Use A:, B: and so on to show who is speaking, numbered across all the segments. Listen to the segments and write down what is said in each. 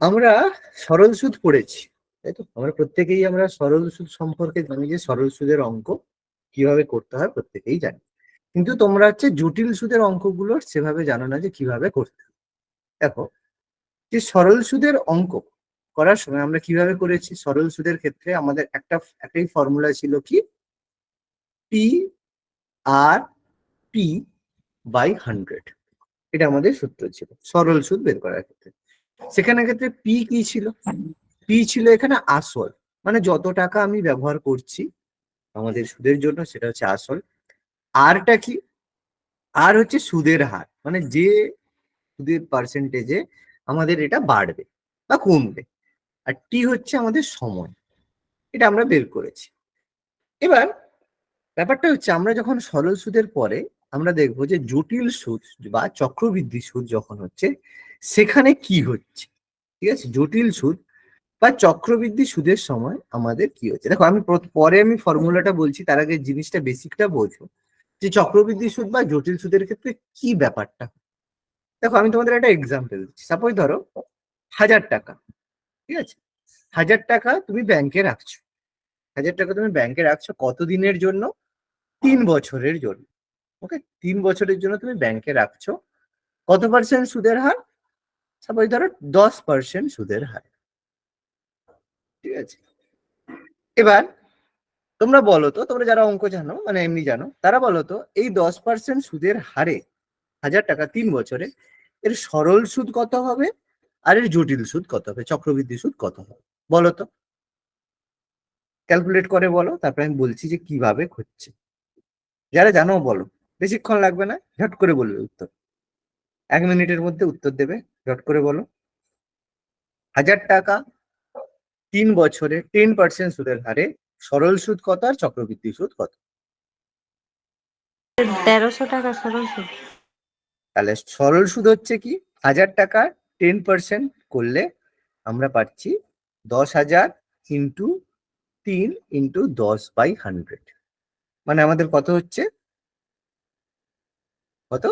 A: আমরা সরল সুদ পড়েছি, তাই তো? আমরা প্রত্যেকেই আমরা সরল সুদ সম্পর্কে জানি যে সরল সুদের অঙ্ক কিভাবে করতে হয় প্রত্যেকেই জানি, কিন্তু তোমরা হচ্ছে জটিল সুদের অঙ্কগুলো সেভাবে জানো না যে কিভাবে করতে হয়। দেখো, যে সরল সুদের অঙ্ক করার সময় আমরা কিভাবে করেছি। সরল সুদের ক্ষেত্রে আমাদের একটাই ফর্মুলা ছিল কি, পি আর পি বাই 100। এটা আমাদের সূত্র ছিল সরল সুদ বের করার ক্ষেত্রে। সেখানে ক্ষেত্রে পি কি ছিল? পি ছিল এখানে আসল, মানে যত টাকা আমি ব্যবহার করছি আমাদের সুদের জন্য সেটা হচ্ছে আসল। আরটা কি? আর হচ্ছে সুদের হার, মানে যে সুদের পার্সেন্টেজে আমাদের এটা বাড়বে বা কমবে। আর টি হচ্ছে আমাদের সময়। এটা আমরা বের করেছি। এবার ব্যাপারটা হচ্ছে, আমরা যখন সরল সুদের পরে আমরা দেখবো যে জটিল সুদ বা চক্রবৃদ্ধি সুদ যখন হচ্ছে সেখানে কি হচ্ছে। ঠিক আছে, জটিল সুদ বা চক্রবৃদ্ধি সুদের সময় আমাদের কি হচ্ছে। দেখো, আমি পরে আমি ফর্মুলাটা বলছি, তার আগে জিনিসটা বেসিকটা বোঝো যে চক্রবৃদ্ধি সুদ বা জটিল সুদের ক্ষেত্রে কি ব্যাপারটা। দেখো, আমি তোমাদের একটা এক্সাম্পল দিচ্ছি। সাপোজ ধরো 1000 টাকা, ঠিক আছে? 1000 টাকা তুমি ব্যাংকে রাখছো। 1000 টাকা তুমি ব্যাংকে রাখছো কতদিনের জন্য? 3 বছরের জন্য। ওকে, 3 বছরের জন্য তুমি ব্যাংকে রাখছো। কত পার্সেন্ট সুদের হার? সাপোজ ধরো 10% সুদের হার। ঠিক আছে, এবার তোমরা বলো তো, তোমরা যারা অঙ্ক জানো মানে এমনি জানো, তারা বলো তো এই 10% সুদের হারে 1000 টাকা 3 বছরে এর সরল সুদ কত হবে আর এর জটিল সুদ কত হবে, চক্রবৃদ্ধি সুদ কত হবে? বলো তো, ক্যালকুলেট করে বলো, তারপরে আমি বলছি যে কিভাবে হচ্ছে। যারা জানো বলো, বেশিক্ষণ লাগবে না, ঝট করে বলবে উত্তর। 1 মিনিটের মধ্যে উত্তর দেবে, ঝট করে বলো। 1000 টাকা 3 বছরে 10% সুদের হারে সরল সুদ কত আর চক্রবৃদ্ধি সুদ কত?
B: 1300 টাকা সরল সুদ।
A: তাহলে সরল সুদ হচ্ছে কি, 1000 টাকা 10% করলে আমরা পাচ্ছি 10,000 ইন্টু 3 ইন্টু 10/100। মানে আমাদের কত হচ্ছে? কত?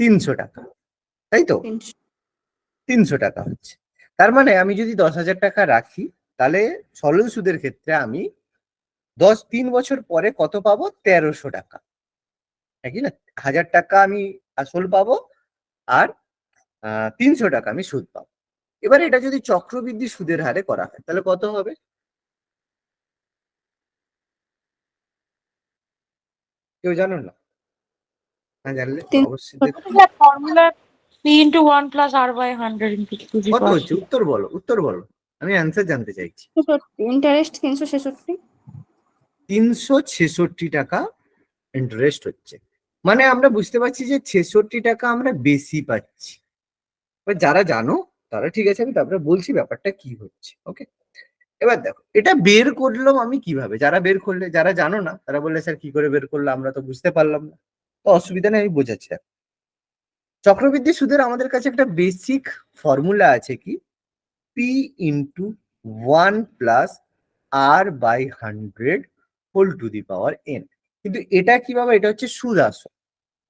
A: 300 টাকা, তাই তো? 300 টাকা হচ্ছে। তার মানে আমি যদি 10,000 টাকা রাখি, তাহলে সরল সুদের ক্ষেত্রে আমি 3 বছর পরে কত পাবো? 1300 টাকা। একই না? 1000 টাকা আমি আসল পাবো আর 300 টাকা আমি সুদ পাবো। এবার এটা যদি চক্রবৃদ্ধি সুদের হারে করা হয় তাহলে কত হবে? কেউ জানো না? না জানলে অবশ্যই দেখো।
B: Formula p into 1 plus r by 100 into 2 to the
A: কত
B: power
A: হচ্ছে? উত্তর বলো, উত্তর বলো, আমি অ্যান্সার জানতে চাইছি।
C: 366 ইন্টারেস্ট 366।
A: 366 টাকা ইন্টারেস্ট হচ্ছে। মানে আমরা বুঝতে পারছি যে 66 টাকা আমরা বেশি পাচ্ছি। এবার যারা জানো তারা ঠিক আছে, আমি তারপরে বলছি ব্যাপারটা কি হচ্ছে। ওকে, এবার দেখো এটা বের করলাম আমি কিভাবে। যারা বের করলে, যারা জানো না তারা বললে স্যার কি করে বের করলো, আমরা তো বুঝতে পারলাম না। তো অসুবিধা নেই, আমি বোঝাচ্ছি। চক্রবৃদ্ধি সুদের আমাদের কাছে একটা বেসিক ফর্মুলা আছে কি, P into 1 plus R by 100 whole to the power n. কিন্তু এটা কিভাবে? এটা হচ্ছে সুদ আসল,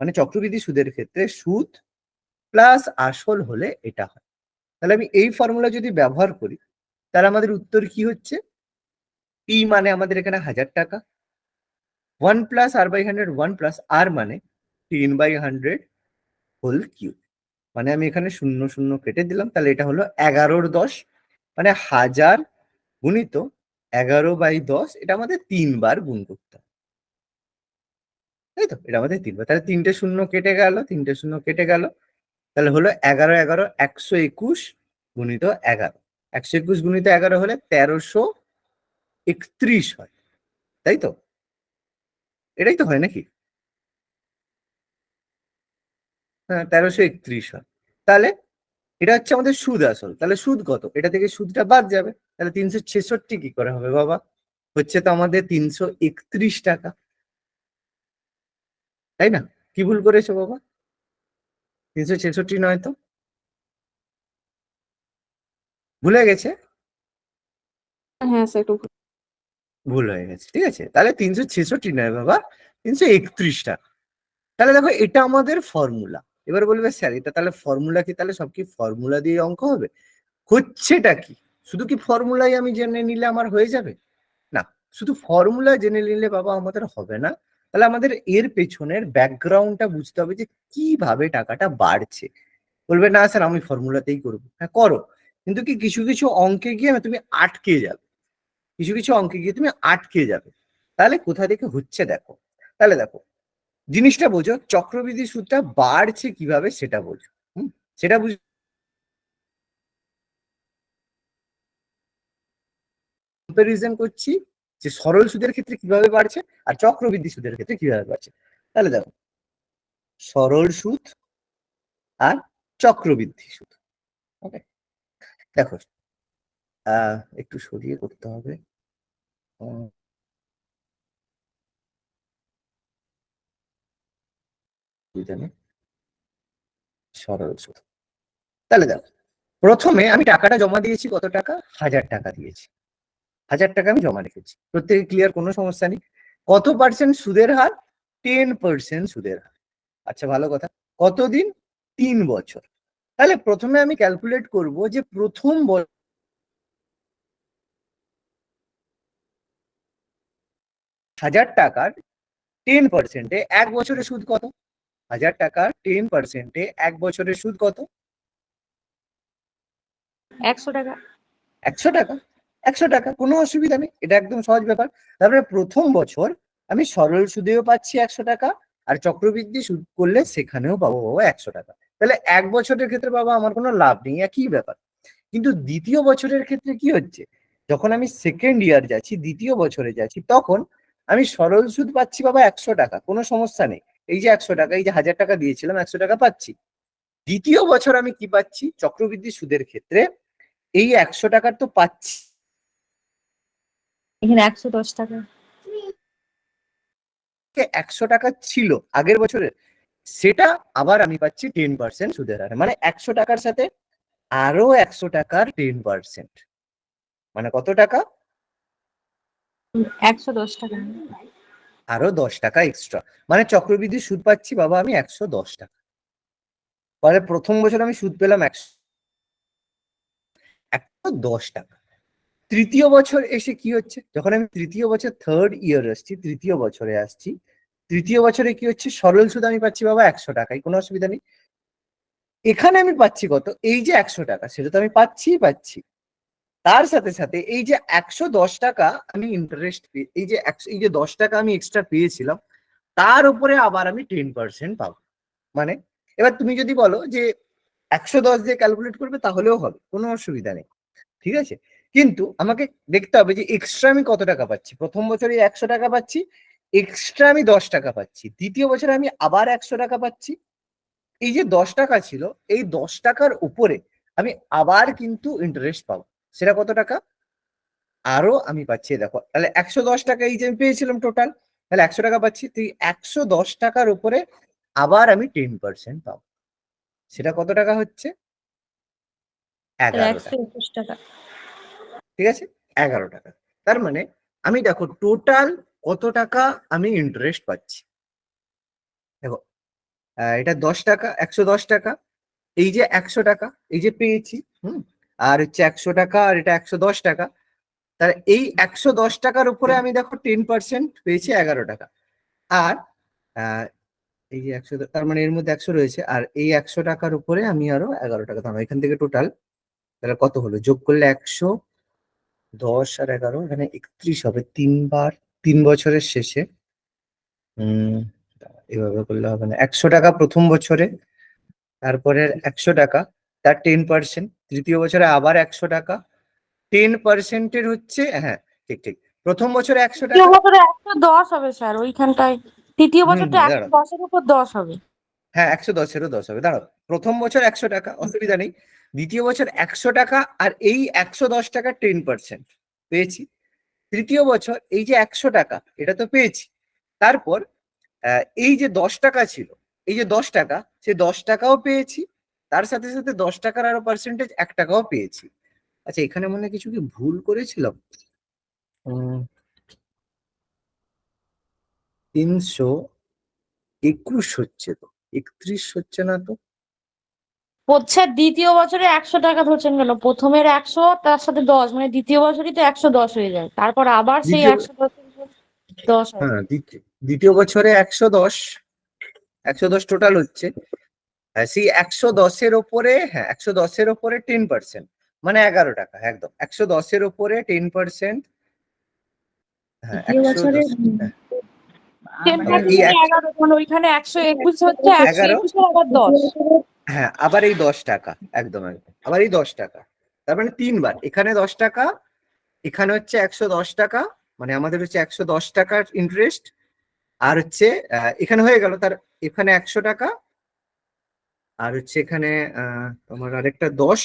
A: মানে চক্রবৃদ্ধি সুদের ক্ষেত্রে সুদ প্লাস আসল হলে এটা হয়। তাহলে আমি এই ফর্মুলা যদি ব্যবহার করি তাহলে আমাদের উত্তর কি হচ্ছে? পি মানে আমাদের এখানে 1000 টাকা, 1 প্লাস আর বাই 100, 1 প্লাস আর মানে 10/100 হোল কিউব। মানে আমি এখানে 0 0 কেটে দিলাম, তাহলে এটা হলো 11/10, মানে 1000 গুণিত 11/10। এটা আমাদের 3 বার গুণ করতে হবে, তাই তো? এটা আমাদের 3 বার। তাহলে 3টে 0 কেটে গেল, 3টে 0 কেটে গেল, তাহলে হলো 11 11 121 গুণিত 11। 121 গুণিত 11 হলে 1331 হয়, তাই তো? এটাই তো হয় নাকি? হ্যাঁ, 1331 হয়। তাহলে এটা হচ্ছে আমাদের সুদ আসল। তাহলে সুদ কত? এটা থেকে সুদটা বাদ যাবে, তাহলে 366 কি করে হবে বাবা? হচ্ছে তো আমাদের 331 টাকা, তাই না? কি ভুল করেছো বাবা? 366 নয় তো? ভুলে গেছে?
C: হ্যাঁ স্যার, একটু
A: ভুল হয়ে গেছে, ঠিক আছে। তাহলে 366 নয় বাবা, 331 টাকা। তাহলে দেখো এটা আমাদের ফর্মুলা। এবার বলবে স্যার এটা তাহলে ফর্মুলা কি, তাহলে সব কি ফর্মুলা দিয়ে অঙ্ক হবে? হচ্ছেটা কি? শুধু কি ফর্মুলাই আমি জেনে নিলে আমার হয়ে যাবে? না, শুধু ফর্মুলা জেনে নিলে বাবা আমাদের হবে না, তাহলে আমাদের এর পেছনের ব্যাকগ্রাউন্ডটা বুঝতে হবে যে কিভাবে টাকাটা বাড়ছে। বলবে না স্যার আমি ফর্মুলাতেই করবো, হ্যাঁ করো, কিন্তু কি কিছু কিছু অঙ্কে গিয়ে তুমি আটকে যাবে, কিছু কিছু অঙ্কে গিয়ে তুমি আটকে যাবে। তাহলে কোথা থেকে হচ্ছে দেখো, তাহলে দেখো জিনিসটা বোঝো, চক্রবৃদ্ধি সুদটা বাড়ছে কিভাবে সেটা বোঝো। সেটা বুঝ কম্পারিজন করছি যে সরল সুদের ক্ষেত্রে কিভাবে বাড়ছে আর চক্রবৃদ্ধি সুদের ক্ষেত্রে কিভাবে বাড়ছে। তাহলে দেখো সরল সুদ আর চক্রবৃদ্ধি সুদ, ওকে দেখো একটু সরিয়ে করতে হবে। সরল সুদ, তাহলে দেখো প্রথমে আমি টাকাটা জমা দিয়েছি, কত টাকা? 1000 টাকা দিয়েছি, 1000 টাকা আমি জমা রেখেছি, প্রত্যেকে ক্লিয়ার, কোনো সমস্যা নেই। কত পার্সেন্ট সুদের হার? 10% সুদের হার। আচ্ছা ভালো কথা, কতদিন? 3 বছর। তাহলে প্রথমে আমি ক্যালকুলেট করব যে প্রথম 1000 টাকার 10%-এ 1 বছরের সুদ কত? 1000 টাকার 10%-এ 1 বছরের সুদ কত?
B: 100 টাকা।
A: 100 টাকা। 100 টাকা, কোনো অসুবিধা নেই, এটা একদম সহজ ব্যাপার। তারপরে প্রথম বছর আমি সরল সুদেও পাচ্ছি 100 টাকা, আর চক্রবৃদ্ধি সুদ করলে সেখানেও পাবো 100 টাকা। তাহলে 1 বছরের ক্ষেত্রে বাবা আমার কোনো লাভ নেই, একই ব্যাপার। কিন্তু দ্বিতীয় বছরের ক্ষেত্রে কি হচ্ছে, যখন আমি সেকেন্ড ইয়ার যাচ্ছি, দ্বিতীয় বছরে যাচ্ছি, তখন আমি সরল সুদ পাচ্ছি বাবা 100 টাকা, কোনো সমস্যা নেই। এই যে 100 টাকা, এই যে 1000 টাকা দিয়েছিলাম 100 টাকা পাচ্ছি। দ্বিতীয় বছর আমি কি পাচ্ছি? চক্রবৃদ্ধি সুদের ক্ষেত্রে এই 100 টাকার তো পাচ্ছি,
B: এখানে 110 টাকা।
A: 100 টাকা ছিল আগের বছরের, সেটা আবার আমি পাচ্ছি 10% সুদের হারে, মানে 100 টাকার সাথে আরো 100 টাকার 10%, মানে কত টাকা?
B: 110 টাকা।
A: আরো 10 টাকা এক্সট্রা, মানে চক্রবৃদ্ধি সুদ পাচ্ছি বাবা আমি 110 টাকা। পরে প্রথম বছর আমি সুদ পেলাম 110 টাকা। তৃতীয় বছর এসে কি হচ্ছে, যখন আমি তৃতীয় বছর থার্ড ইয়ার আসছি, তৃতীয় বছরে আসছি, তৃতীয় বছরে কি হচ্ছে, সরল সুদ আমি পাচ্ছি বাবা 100 টাকায়, কোনো অসুবিধা নেই। এখানে আমি পাচ্ছি কত? এই যে 100 টাকা, সেটা তো আমি পাচ্ছি। তার সাথে সাথে এই যে 110 টাকা আমি ইন্টারেস্ট, এই যে 10 টাকা আমি এক্সট্রা পেয়েছিলাম, তার উপরে আবার আমি 10% পাবো। মানে এবার তুমি যদি বলো যে 110 দিয়ে ক্যালকুলেট করবে, তাহলেও হবে, কোনো অসুবিধা নেই, ঠিক আছে। কিন্তু আমাকে দেখতে হবে যে এক্সট্রা আমি কত টাকা পাচ্ছি। প্রথম বছরে 100 টাকা পাচ্ছি, এক্সট্রা আমি 10 টাকা পাচ্ছি। দ্বিতীয় বছরে আমি আবার 100 টাকা পাচ্ছি। এই যে 10 টাকা ছিল, এই 10 টাকার উপরে আমি আবার কিন্তু ইন্টারেস্ট পাবো। সেটা কত টাকা? আরো আমি পাচ্ছি, দেখো তাহলে 110 টাকা এই যে আমি পেয়েছিলাম টোটাল, তাহলে 100 টাকা পাচ্ছি, তুই 110 টাকার উপরে আবার আমি 10% পাবো। সেটা কত টাকা হচ্ছে? 11 টাকা।
B: 121 টাকা।
A: ঠিক আছে, 11 টাকা। তার মানে আমি দেখো টোটাল কত টাকা আমি ইন্টারেস্ট পাচ্ছি। দেখো এটা 10 টাকা, 110 টাকা, এই যে 100 টাকা এই যে পেয়েছি, আর হচ্ছে 100 টাকা, আর এটা 110 টাকা। তাহলে এই 110 টাকার উপরে আমি দেখো 10% পেয়েছি 11 টাকা। আর এই যে 100, তার মানে এর মধ্যে 100 রয়েছে, আর এই 100 টাকার উপরে আমি আরো 11 টাকা, তার মানে এখান থেকে টোটাল তাহলে কত হলো, যোগ করলে 110 আর 11, এখানে 31 হবে, 3 বার, 3 বছরের শেষে। এভাবে করলে হবে না, 100 টাকা প্রথম বছরে, তারপরে 100 টাকা, তার 10%, তৃতীয় বছরে আবার 100 টাকা, 10%-এর হচ্ছে, হ্যাঁ ঠিক ঠিক, প্রথম বছরে 100
B: তৃতীয়
A: টাকা।
B: বছরে 110 হবে স্যার ওইখানটায়। তৃতীয় বছরটা
A: দাঁড়াও,
B: 110 এর উপর 10 হবে।
A: হ্যাঁ 110-এরও 10 হবে, দাঁড়াও, প্রথম বছর 100 টাকা, অসুবিধা নেই। দ্বিতীয় বছর 100 টাকা, আর এই 110 টাকা 10% পেয়েছি। তৃতীয় বছর এই যে 100 টাকা এটা তো পেয়েছি। তারপর এই যে 10 টাকা ছিল, এই যে 10 টাকা, সে 10 টাকাও পেয়েছি। তার সাথে সাথে 10 টাকার আরো পার্সেন্টেজ 1 টাকাও পেয়েছি। আচ্ছা এখানে মনে হয় কিছু কি ভুল করেছিলাম। 321 হচ্ছে তো, 31 হচ্ছে না তো?
B: হচ্ছে দ্বিতীয় বছরে 100 টাকা ধরছেন গেল, প্রথমের 100 তার সাথে 10, মানে দ্বিতীয় বছরই তো 110 হয়ে যায়, তারপর আবার সেই
A: দ্বিতীয়
B: 110 10 হয়।
A: হ্যাঁ দ্বিতীয় বছরে 110, 110 টোটাল হচ্ছে। হ্যাঁ, সেই 110-এর ওপরে, হ্যাঁ 110-এর ওপরে 10%, মানে 11 টাকা, একদম 110-এর ওপরে 10%। হ্যাঁ
B: দ্বিতীয় বছরে
A: 110, হ্যাঁ
B: 10%
A: এই
B: মানে 11, মানে ওইখানে 121 হচ্ছে,
A: 11,
B: 121 এর আবার 10।
A: হ্যাঁ আবার এই 10 টাকা, একদম একদম আবার এই 10 টাকা, তার মানে 3বার এখানে 10 টাকা, এখানে হচ্ছে 110 টাকা, মানে আমাদের হচ্ছে 110 টাকার ইন্টারেস্ট। আর হচ্ছে এখানে হয়ে গেল, তার এখানে 100 টাকা, আর হচ্ছে এখানে তোমার আরেকটা 10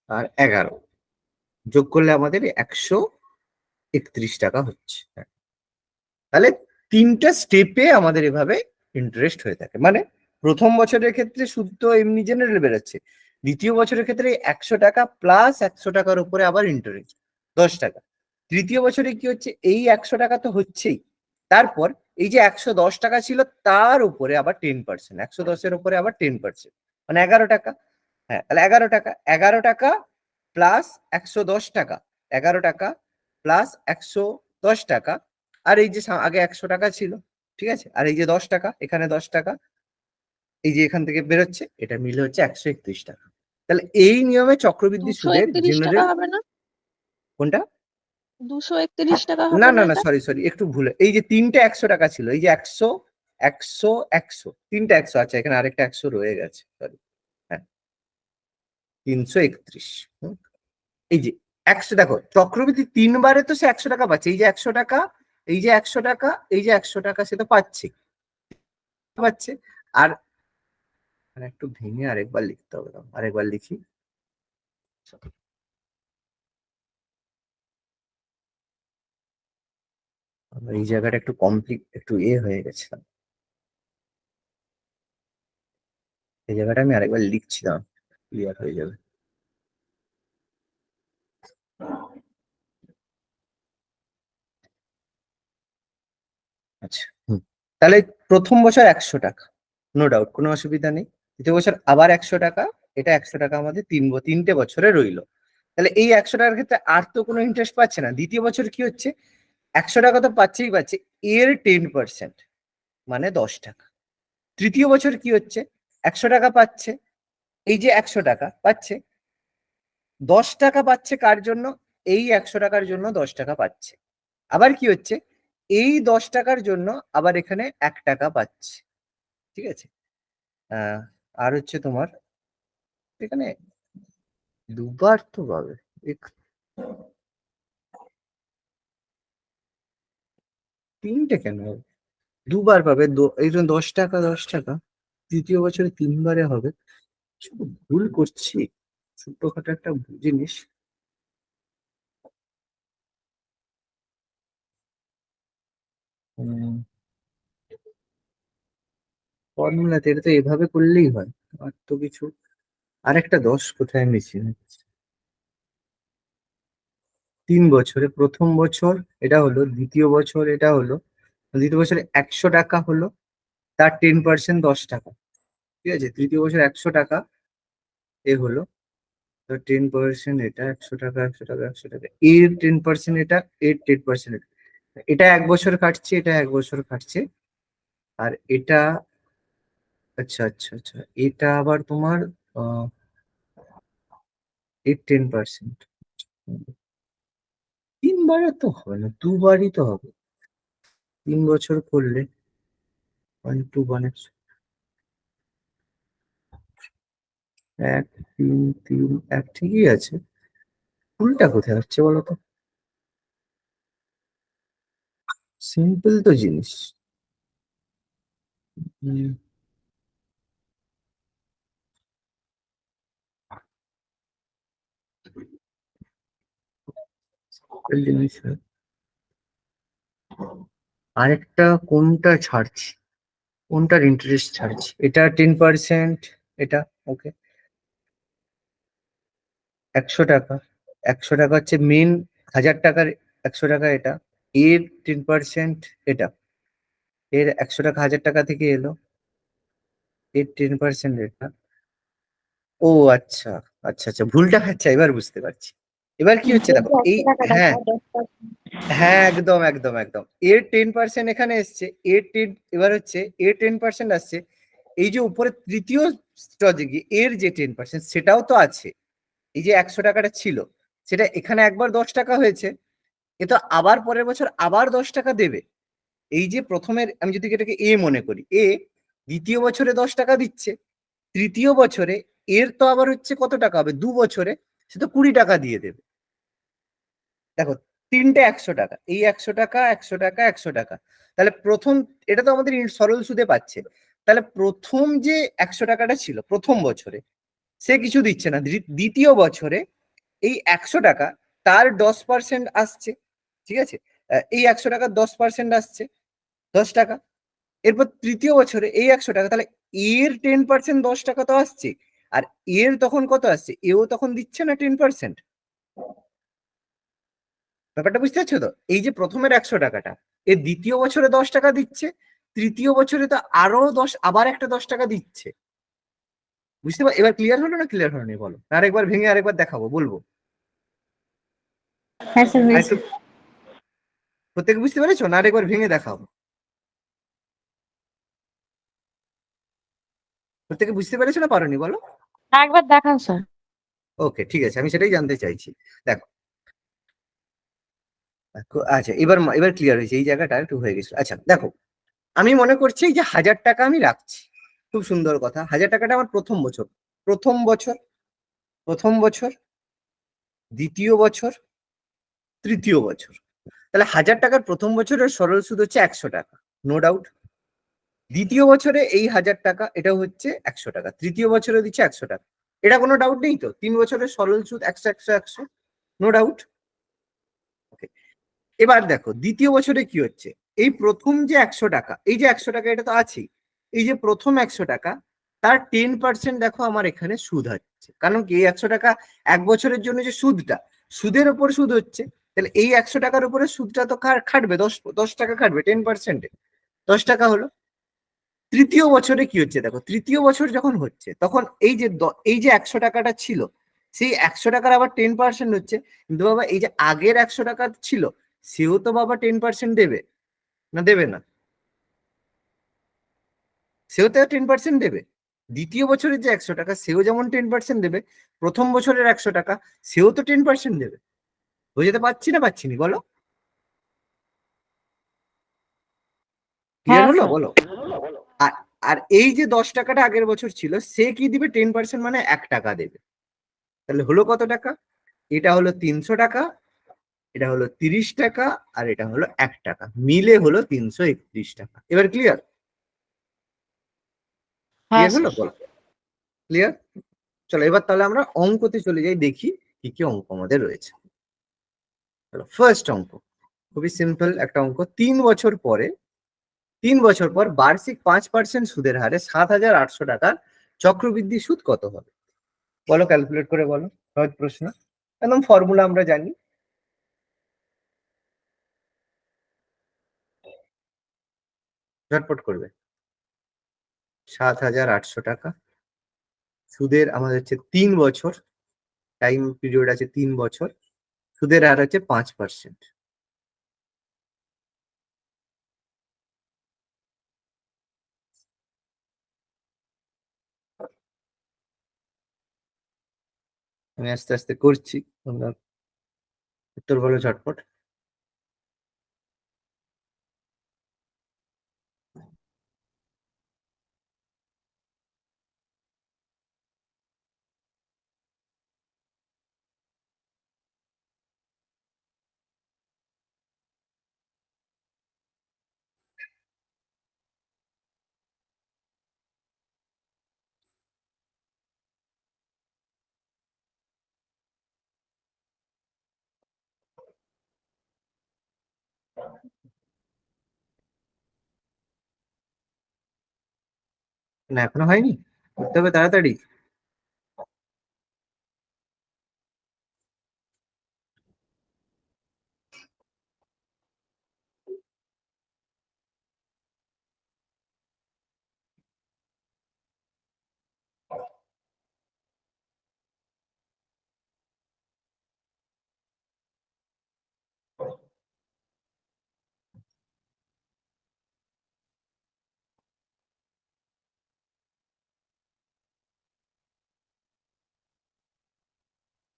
A: আর 11 যোগ করলে আমাদের 131 টাকা হচ্ছে। হ্যাঁ, তাহলে 3টা স্টেপে আমাদের এভাবে ইন্টারেস্ট হয়ে থাকে। মানে প্রথম বছরের ক্ষেত্রে সুদ তো এমনি জেনারেল বেরোচ্ছে, দ্বিতীয় বছরের ক্ষেত্রে 100 টাকা প্লাস 100 টাকার উপরে আবার ইন্টারেস্ট 10 টাকা। তৃতীয় বছরে কি হচ্ছে, এই 100 টাকা তো হচ্ছেই, তারপর এই যে 110 টাকা ছিল তার উপরে আবার 10%, 110-এর উপরে আবার 10%, মানে 11 টাকা। হ্যাঁ তাহলে 11 টাকা, 11 টাকা প্লাস 110 টাকা, 11 টাকা প্লাস 110 টাকা, আর এই যে আগে 100 টাকা ছিল, ঠিক আছে, আর এই যে 10 টাকা, এখানে 10 টাকা, এই যে এখান থেকে বেরোচ্ছে, এটা মিলে হচ্ছে 131 টাকা। তাহলে এই নিয়মে চক্রবৃদ্ধি
C: দুশো
A: সুদের
C: একত্রিশ টাকা
A: জেনারেল,
C: হবে না?
A: কোনটা?
C: 231 টাকা
A: না
C: হবে না
A: না না,
C: এটা?
A: সরি একটু ভুল, এই যে 3টে 100 টাকা ছিল, এই যে 100 100 100, 3টে 100, আচ্ছা এখানে আরেকটা 100 রয়ে গেছে, সরি। হ্যাঁ 331। এই যে 100, দেখো চক্রবৃদ্ধি 3বারে তো সে 100 টাকা পাচ্ছে, এই যে 100 টাকা, এই যে 100 টাকা, এই যে 100 টাকা, সে তো পাচ্ছে পাচ্ছে। আর একটু ভেঙে আরেকবার লিখতে হবে, আরেকবার লিখি। আমার এই জায়গাটা একটু একটু হয়ে গেছে, এই জায়গাটা আমি আরেকবার লিখছিলাম, ক্লিয়ার হয়ে যাবে। আচ্ছা তাহলে প্রথম বছর 100 টাকা, নো ডাউট, কোনো অসুবিধা নেই। দ্বিতীয় বছর আবার 100 টাকা, এটা 100 টাকা আমাদের 3টে বছরে রইলো। তাহলে এই 100 টাকার ক্ষেত্রে আর তো কোনো ইন্টারেস্ট পাচ্ছে না। দ্বিতীয় বছর কি হচ্ছে, 100 টাকা তো পাচ্ছেই পাচ্ছে, এর 10%, মানে 10 টাকা। তৃতীয় বছর কি হচ্ছে, 100 টাকা পাচ্ছে, এই যে 100 টাকা পাচ্ছে, 10 টাকা পাচ্ছে কার জন্য, এই 100 টাকার জন্য 10 টাকা পাচ্ছে। আবার কি হচ্ছে, এই 10 টাকার জন্য আবার এখানে 1 টাকা পাচ্ছে, ঠিক আছে। আহ আর হচ্ছে তোমার এখানে দুবার তো পাবে, 3টে কেন হবে, দুবার পাবে, এই জন্য 10 টাকা 10 টাকা, তৃতীয় বছরে 3বারে হবে। শুধু ভুল করছি, ছোট্টখাটো একটা জিনিস। ফর্মুলাতে এটা তো এভাবে করলেই হয়, আর তো কিছু, আরেকটা 10 কোথায় মিসিং হচ্ছে। 3 বছরে প্রথম বছর এটা হলো, দ্বিতীয় বছর এটা হলো, দ্বিতীয় বছরে 100 টাকা হলো, তার 10% 10 টাকা, ঠিক আছে। তৃতীয় বছর 100 টাকা এ হলো, তো 10% এটা 100 টাকা 100 টাকা 100 টাকা, এর 10% এটা, এর 10% এটা, এটা 1 বছর কাটছে, এটা 1 বছর কাটছে। আর এটা, আচ্ছা, এটা আবার তোমার এর 10%, 3বারে তো হবে না, দুবারই তো হবে। 3 বছর করলে 1 2 1, 1 3 3 1, ঠিকই আছে। ভুলটা কোথায় হচ্ছে বলো তো, সিম্পল তো জিনিস। হুম, simple জিনিস হয়। আরেকটা কোনটা ছাড়ছি, কোনটার ইন্টারেস্ট ছাড়ছি, এটা 10%, এটা ওকে। 100 টাকা, 100 টাকা হচ্ছে মেন, 1000 টাকার 100 টাকা এটা, এর 10% এটা, এর 100 টাকা 1000 টাকা থেকে এলো, এর 10% রেটটা। ও আচ্ছা, আচ্ছা আচ্ছা, ভুলটা আচ্ছা এবার বুঝতে পারছি। এবার কি হচ্ছে দেখো, এই,
B: 100 টাকা
A: হ্যাঁ
B: টাকা 10%।
A: হ্যাঁ, একদম একদম একদম, এর 10% এখানে এসছে, এর 10, এবার হচ্ছে এর 10% আসছে। এই যে উপরে তৃতীয় স্টজে গিয়ে এর যে 10% সেটাও তো আছে। এই যে 100 টাকাটা ছিল, সেটা এখানে একবার 10 টাকা হয়েছে, এ তো আবার পরের বছর আবার 10 টাকা দেবে। এই যে প্রথমের, আমি যদি এটাকে এ মনে করি, এ দ্বিতীয় বছরে 10 টাকা দিচ্ছে, তৃতীয় বছরে এর তো আবার হচ্ছে কত টাকা হবে, 2 বছরে সে তো 20 টাকা দিয়ে দেবে। দেখো, তিনটে 100 টাকা, এই 100 টাকা 100 টাকা 100 টাকা, তাহলে প্রথম, এটা তো আমাদের সরল সুদে পাচ্ছে। তাহলে প্রথম যে 100 টাকাটা ছিল প্রথম বছরে, সে কিছু দিচ্ছে না, দ্বিতীয় বছরে এই 100 টাকা, তার 10% আসছে, ঠিক আছে, এই 100 টাকার 10% আসছে 10 টাকা। এরপর তৃতীয় বছরে এই 100 টাকা, তাহলে এর 10% 10 টাকা তো আসছে, আর এর তখন কত আসছে, এও তখন দিচ্ছে না 10%। ব্যাপারটা বুঝতে পারছো তো? এই যে প্রথমের 100 টাকাটা, এর দ্বিতীয় বছরে 10 টাকা দিচ্ছে, তৃতীয় বছরে তো আরো 10, আবার একটা 10 টাকা দিচ্ছে। বুঝতে পার, এবার ক্লিয়ার হলো না ক্লিয়ার হয়নি বলো, আরেকবার ভেঙে আরেকবার দেখাবো, বলবো
B: হ্যাঁ স্যার হয়েছে।
A: আরেকটু, প্রত্যেকে বুঝতে পেরেছো না, আরেকবার ভেঙে দেখাবো? প্রত্যেকে বুঝতে পেরেছো না পারোনি বলো?
B: একবার দেখান স্যার।
A: ওকে ঠিক আছে, আমি সেটাই জানতে চাইছি। দেখো, দেখো, আচ্ছা এবার এবার ক্লিয়ার হয়েছে, এই জায়গাটা একটু হয়ে গেছিল। আচ্ছা দেখো, আমি মনে করছি এই যে 1000 টাকা আমি রাখছি, খুব সুন্দর কথা, 1000 টাকাটা আমার প্রথম বছর, প্রথম বছর, প্রথম বছর, দ্বিতীয় বছর, তৃতীয় বছর। তাহলে 1000 টাকার প্রথম বছরের সরল সুদ হচ্ছে 100 টাকা, নো ডাউট। দ্বিতীয় বছরে এই 1000 টাকা, এটা হচ্ছে 100 টাকা, তৃতীয় বছরে দিচ্ছে 100 টাকা, এটা কোনো ডাউট নেই তো, 3 বছরের সরল সুদ 100 100 100, নো ডাউট। ওকে, এবার দেখো দ্বিতীয় বছরে কি হচ্ছে, এই প্রথম যে 100 টাকা, এই যে 100 টাকা এটা তো আছেই, এই যে প্রথম 100 টাকা, তার 10% দেখো আমার এখানে সুদ হচ্ছে, কারণ কি এই 100 টাকা 1 বছরের জন্য যে সুদটা, সুদের উপর সুদ হচ্ছে, তাহলে এই 100 টাকার উপরে সুদটা তো খাটবে, 10 টাকা খাটবে 10%, 10 টাকা হলো। তৃতীয় বছরে কি হচ্ছে দেখো, তৃতীয় বছর যখন হচ্ছে তখন এই যে এই যে 100 টাকাটা ছিল, সেই 100 টাকার আবার 10% হচ্ছে, কিন্তু বাবা এই যে আগের 100 টাকা ছিল, সেও তো বাবা 10% দেবে, না দেবে না? সেও তো 10% দেবে। দ্বিতীয় বছরের যে 100 টাকা, সেও যেমন 10% দেবে, প্রথম বছরের 100 টাকা, সেও তো 10% দেবে। বুঝতে পারছি না পাচ্ছিনি বলো? ক্লিয়ার
B: হ্যাঁ
A: হলো
B: স্যার।
A: বলো? আর আর এই যে 10 টাকাটা আগের বছর ছিল, সে কি দিবে, 10%, মানে 1 টাকা দেবে। তাহলে হলো কত টাকা, এটা হলো 300 টাকা, এটা হলো 30 টাকা, আর এটা হলো 1 টাকা, মিলে হলো 331 টাকা। এবার ক্লিয়ার?
B: হ্যাঁ
A: ক্লিয়ার হলো
B: স্যার।
A: বলো? ক্লিয়ার? চলো এবার তাহলে আমরা অঙ্কতে চলে যাই, দেখি কি কি অঙ্ক আমাদের রয়েছে। চলো ফার্স্ট অঙ্ক, খুবই সিম্পল একটা অঙ্ক। 3 বছর পরে, 3 বছর পর বার্ষিক 5% সুদের হারে 7,800 টাকার চক্রবৃদ্ধি সুদ কত হবে? বলো, ক্যালকুলেট করে বলো, সহজ প্রশ্ন, একদম ফর্মুলা আমরা জানি। ঝটপট করবে। 7,800 টাকা, সুদের আমাদের হচ্ছে 3 বছর, টাইম পিরিয়ড আছে 3 বছর, সুদের হার হচ্ছে 5%। আমি আস্তে আস্তে করছি, তোমরা উত্তর বলো ঝটপট। না এখনো হয়নি, করতে হবে তাড়াতাড়ি।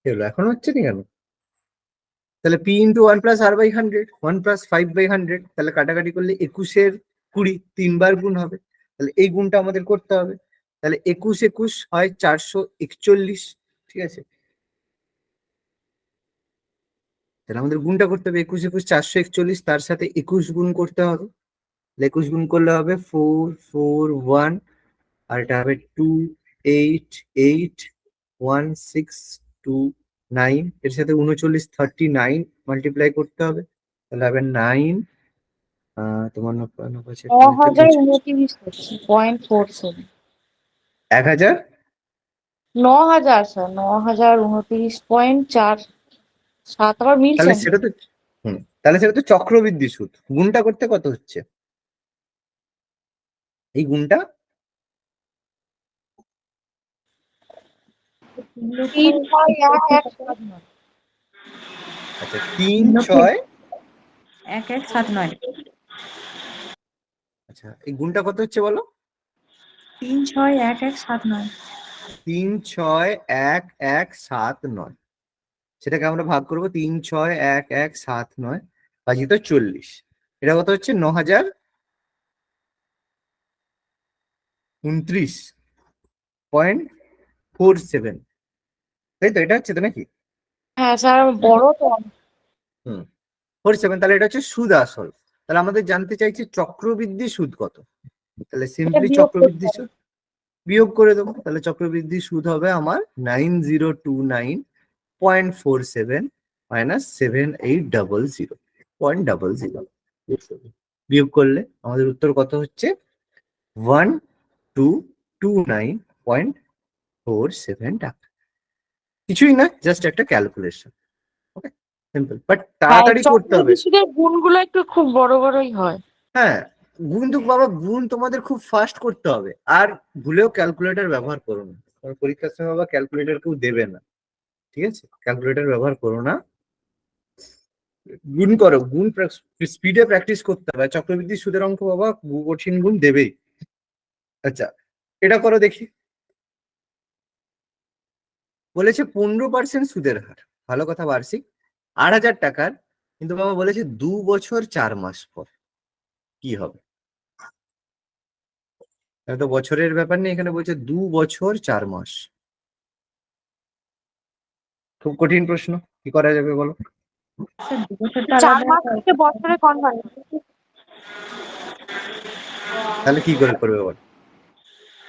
A: এগুলো এখন হচ্ছে না কেন? তাহলে পি ইন্টু 1+r/100, 1+5/100, তাহলে কাটাকাটি করলে 21-এর 20, 3 বার গুণ হবে। তাহলে এই গুণটা আমাদের করতে হবে। তাহলে 21 হয় 441, ঠিক আছে? তাহলে আমাদের গুণটা করতে হবে, 21 441, তার সাথে 21 গুণ করতে হবে। 21 গুণ করলে হবে 441, আর এটা হবে 2881629, এর সাথে 39 39 মাল্টিপ্লাই করতে হবে। তাহলে হবে 9, তোমার
B: 9,029 হচ্ছে 0.47।
A: 1000।
B: 9,000 স্যার, 9,029.47। আবার মিলছে
A: তাহলে
B: না।
A: সেটা তো, তাহলে সেটা তো চক্রবৃদ্ধি সুদ। গুণটা করতে কত হচ্ছে এই গুণটা?
B: 3,611,179।
A: আচ্ছা, 3,6,
D: 1179।
A: আচ্ছা এই গুণটা কত হচ্ছে বলো?
D: 361179।
A: 3,61179, সেটাকে আমরা ভাগ করবো 3,61179 ভাজিত 40, এটা কত হচ্ছে? 9,029.47, তাই তো? এটা হচ্ছে তো নাকি?
B: হ্যাঁ স্যার, বড় তো।
A: 47, তাহলে এটা হচ্ছে সুদ আসল। তাহলে আমাদের জানতে চাইছে চক্রবৃদ্ধি সুদ কত। তাহলে
B: এটা
A: সিম্পলি
B: বিয়োগ করতে
A: চক্রবৃদ্ধি
B: হবে।
A: সুদ বিয়োগ করে দেবো। তাহলে চক্রবৃদ্ধি সুদ হবে আমার 9029.47 মাইনাস 7800.00। বিয়োগ করলে আমাদের উত্তর কত হচ্ছে? 1229.47 টাকা। কিছুই না, জাস্ট একটা ক্যালকুলেশন। ওকে, সিম্পল, বাট
B: হ্যাঁ,
A: তাড়াতাড়ি করতে হবে।
B: চক্রবৃদ্ধি সুদের গুণগুলো একটু খুব বড় বড়ই হয়।
A: হ্যাঁ, গুণ তো বাবা, গুণ তোমাদের খুব ফাস্ট করতে হবে। আর ভুলেও ক্যালকুলেটর ব্যবহার করো না, কারণ পরীক্ষার সময় বাবা ক্যালকুলেটর কেউ দেবে না, ঠিক আছে? ক্যালকুলেটর ব্যবহার করো না, গুণ করো। গুণ স্পিডে প্র্যাকটিস করতে হবে। চক্রবৃদ্ধি সুদের অঙ্ক বাবা কঠিন গুণ দেবেই। আচ্ছা, এটা করো দেখি। বলেছে 15% সুদের হার, ভালো কথা, বার্ষিক 8,000 টাকার, কিন্তু বাবা বলেছে 2 বছর 4 মাস পর কি হবে? এটা তো বছরের ব্যাপার নেই, এখানে বলছে 2 বছর 4 মাস। খুব কঠিন প্রশ্ন, কি করা যাবে বলো?
D: স্যার 2 বছরটা
B: 4 মাস
D: আলাদা।
B: থেকে বছরে কনভার্ট।
A: তাহলে কি করে করবে বলো?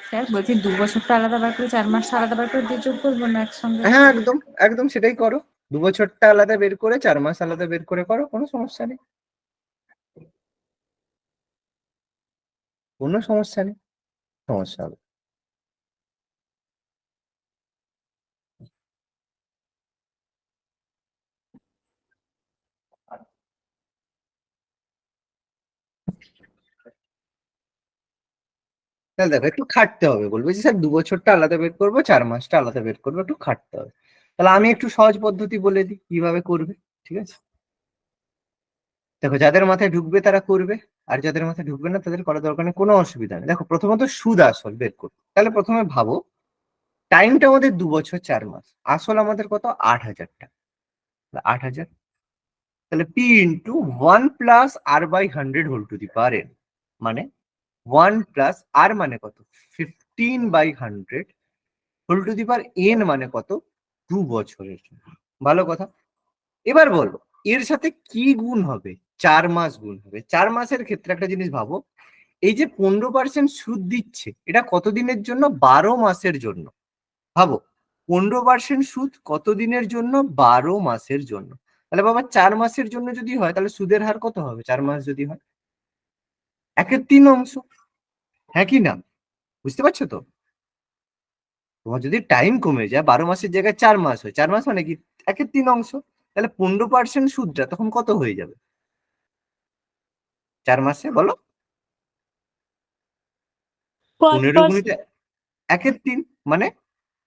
D: স্যার বলছি 2 বছরটা আলাদা বার করে 4 মাসটা আলাদা বার করে দিয়ে যোগ করবো না একসঙ্গে?
A: হ্যাঁ, একদম একদম সেটাই করো। 2 বছরটা আলাদা বের করে 4 মাস আলাদা বের করে করো, কোনো সমস্যা নেই, কোনো সমস্যা নেই। সমস্যা হবে। তাহলে দেখো, একটু খাটতে হবে। বলবো যে স্যার 2 বছরটা আলাদা বের করবো, 4 মাসটা আলাদা বের করবো, একটু খাটতে হবে। তাহলে আমি একটু সহজ পদ্ধতি বলে দিই কিভাবে করবে, ঠিক আছে? দেখো, যাদের মাথায় ঢুকবে তারা করবে, আর যাদের মাথায় ঢুকবে না তাদের করার দরকার নেই, কোনো অসুবিধা নেই। দেখো, প্রথমত সুদ আসল বের করবো। তাহলে প্রথমে ভাবো, টাইমটা আমাদের 2 বছর 4 মাস, আসল আমাদের কত? 8,000 টাকা। 8,000, তাহলে পি ইন্টু 1+r/100 মানে 1+r মানে কত? 15/100 মানে কত? 2 বছরের জন্য। ভালো কথা। এবার বলো, এর সাথে কি গুণ হবে? 4 মাস গুণ হবে। 4 মাসের ক্ষেত্রে একটা জিনিস ভাবো, এই যে 15% সুদ দিচ্ছে, এটা কতদিনের জন্য? 12 মাসের জন্য। ভাবো, 15% সুদ কত দিনের জন্য? 12 মাসের জন্য। তাহলে বাবা 4 মাসের জন্য যদি হয়, তাহলে সুদের হার কত হবে? 4 মাস যদি হয়, 1/3 হ্যাঁ কি না? বুঝতে পারছো তো? তোমার যদি টাইম কমে যায়, 12 মাসের জায়গায় 4 মাস হয়, 4 মাস মানে কি? 1/3। তাহলে 15% সুদটা তখন কত হয়ে যাবে 4 মাসে বলো? 15 গুণিত 1/3 মানে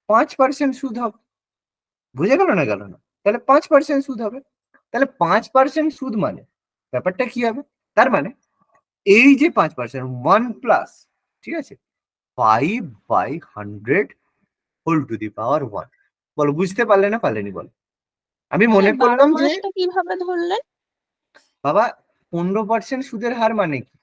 A: 5% সুদ হবে। বুঝে গেল না গেল না? তাহলে 5% সুদ হবে। তাহলে 5% সুদ মানে ব্যাপারটা কি হবে? তার মানে এই যে 5%, 1+, ঠিক আছে, 5/100 হোল টু দি পাওয়ার 1, বলো বুঝতে পারলে না পারলেনি বলো। আমি
C: স্যার
A: মনে
C: 12
A: করলাম যে
C: মাসটা কিভাবে ধরলেন?
A: বাবা 15% সুদের হার মানে কি,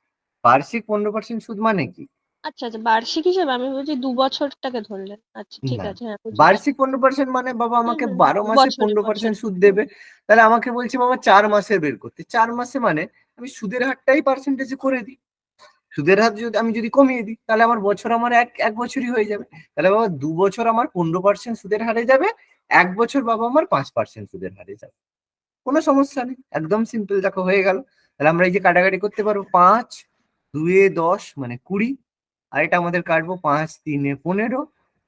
A: বার্ষিক 15% সুদ মানে কি?
C: আচ্ছা আচ্ছা, বার্ষিক হিসেবে আমি বলছি 2 বছরটাকে ধরলেন। আচ্ছা ঠিক
A: না,
C: আছে, হ্যাঁ বুঝেছি।
A: বার্ষিক 15% মানে বাবা আমাকে 12 মাসে
C: বছরে
A: 15% সুদ দেবে। তাহলে আমাকে বলছে বাবা 4 মাসে বের করতে, 4 মাসে মানে আমি সুদের হারটাই পার্সেন্টেজে করে দিই। সুদের হার যদি আমি কমিয়ে দিই তাহলে আমার বছর আমার এক বছরই হয়ে যাবে। তাহলে বাবা 2 বছর আমার 15% সুদের হারে যাবে, 1 বছর বাবা আমার 5% সুদের হারে যাবে। কোনো সমস্যা নেই, একদম সিম্পল, দেখো হয়ে গেল। তাহলে আমরা এই যে কাটাকাটি করতে পারবো, 5 2 10 মানে 20, আর এটা আমাদের কাটবো 5 3 15,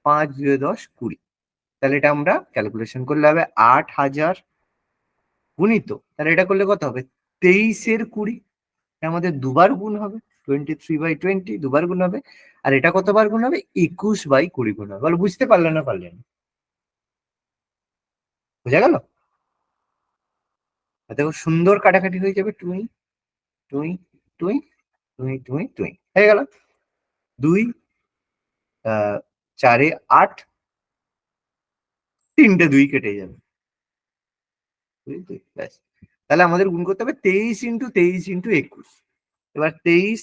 A: 5 2 10 20। তাহলে এটা আমরা ক্যালকুলেশন করলে হবে 8000 গুণিত, তাহলে এটা করলে কত হবে 23/20, আমাদের দুবার গুণ হবে, 23/20 দুবার গুণ হবে। আর এটা কতবার গুণ হবে, 21/20 গুণ হবে। বলো বুঝতে পারলে না পারলেন? বুঝা গেল? দেখো সুন্দর কাটাকাটি হয়ে যাবে, টুই টুই টুই টুই টুই টুই হয়ে গেল। 2 4 8, 3টে 2 কেটে যাবে, ব্যাস। তাহলে আমাদের গুণ করতে হবে 23 × 23 × 21। এবার 23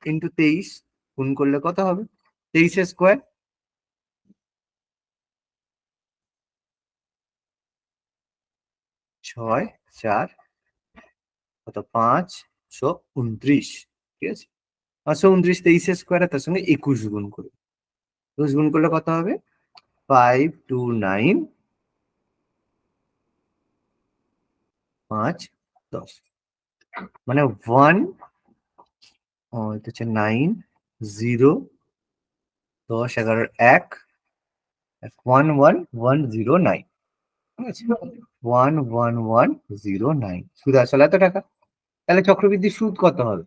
A: × 23 গুণ করলে কত হবে, 23 স্কোয়ার, 6 4 কত 5 29, ঠিক আছে। 529 23 স্কোয়ার, তার সঙ্গে 21 গুণ করবে, 21 গুণ করলে কত হবে 529 5 10, মানে 1 এটা হচ্ছে 9 0 10 11 1 11109, ঠিক আছে, 11109 সুদ আসলে এত টাকা। তাহলে চক্রবৃদ্ধি সুদ কত হবে,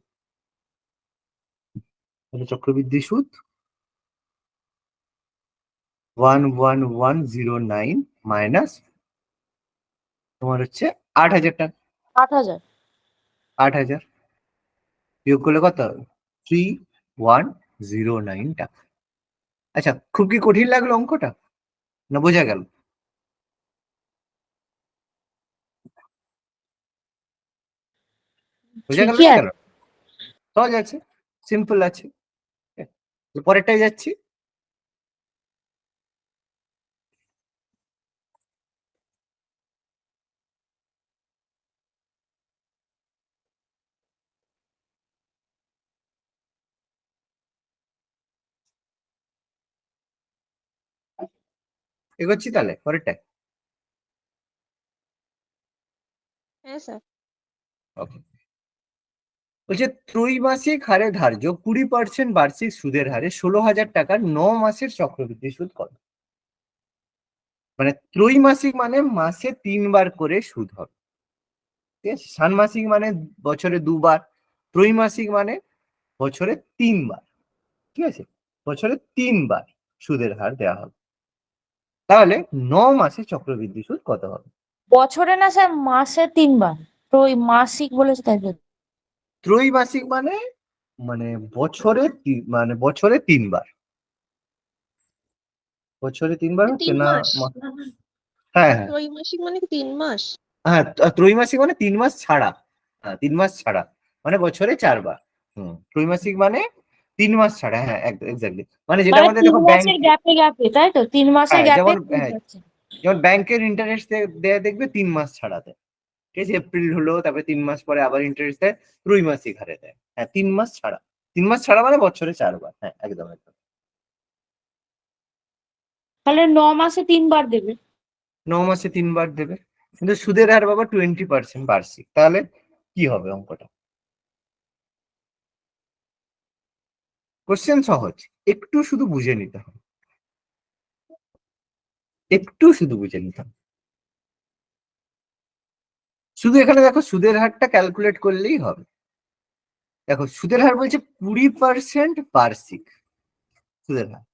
A: তাহলে চক্রবৃদ্ধি সুদ 11109 মাইনাস তোমার হচ্ছে 8000 টাকা,
B: 8,000।
A: 8000 বিয়োগ করলে কত হবে 3109 টাকা। আচ্ছা, খুব কি কঠিন লাগলো অঙ্কটা, না বোঝা গেল? বোঝা গেল
B: ঠিকই
A: না
B: আছে।
A: কেন? সহজ আছে, সিম্পল আছে। পরেরটাই যাচ্ছি। এগোচ্ছি তাহলে পরেরটায়।
C: হ্যাঁ স্যার।
A: ওকে, বলছে ত্রৈমাসিক হারে ধার্য 20% বার্ষিক সুদের হারে 16,000 টাকার 9 মাসের চক্রবৃদ্ধি সুদ কত? মানে ত্রৈমাসিক মানে মাসে 3বার করে সুদ হবে, ঠিক আছে। ষান্মাসিক মানে বছরে 2বার, ত্রৈমাসিক মানে বছরে 3বার, ঠিক আছে, বছরে 3বার সুদের হার দেওয়া হবে। তাহলে 9 মাসে চক্রবৃদ্ধি সুদ কত হবে?
B: বছরে না স্যার, মাসে 3বার। তো ওই মাসিক বলেছে তাই তো।
A: ত্রৈমাসিক মানে মানে বছরে মানে বছরে 3বার, বছরে 3বার হচ্ছে
C: 3
A: না
C: মাস।
A: হ্যাঁ হ্যাঁ
C: ত্রৈমাসিক মানে কি 3 মাস?
A: হ্যাঁ, ত্রৈমাসিক মানে 3 মাস ছাড়া, হ্যাঁ 3 মাস ছাড়া, মানে বছরে 4বার। ত্রৈমাসিক মানে 3 মাস ছাড়া, হ্যাঁ এক্স্যাক্টলি, মানে যেটা
B: মানে
A: আমাদের
B: তিন
A: দেখো ব্যাংক,
B: মাসের গ্যাপে গ্যাপে, তাই তো? 3 মাসের
A: হ্যাঁ
B: গ্যাপে
A: যেমন হ্যাঁ যেমন ব্যাংকের ইন্টারেস্ট দেয়া দেখবে 3 মাস ছাড়া দেয়, ঠিক আছে, এপ্রিল হলো তারপরে 3 মাস পরে আবার ইন্টারেস্ট দেয়, ত্রৈমাসিক হারে দেয়, হ্যাঁ 3 মাস ছাড়া, 3 মাস ছাড়া মানে বছরে 4বার, হ্যাঁ একদম একদম।
B: তাহলে 9 মাসে 3বার দেবে।
A: 9 মাসে 3বার দেবে, কিন্তু সুদের হার বাবা 20% বার্ষিক, তাহলে কি হবে অঙ্কটা? কোশ্চেন সহজ, একটু শুধু বুঝে নিতে হবে, একটু শুধু বুঝে নিতে হবে। শুধু এখানে দেখো সুদের হারটা ক্যালকুলেট করলেই হবে। দেখো সুদের হার বলছে 20% বার্ষিক সুদের হার,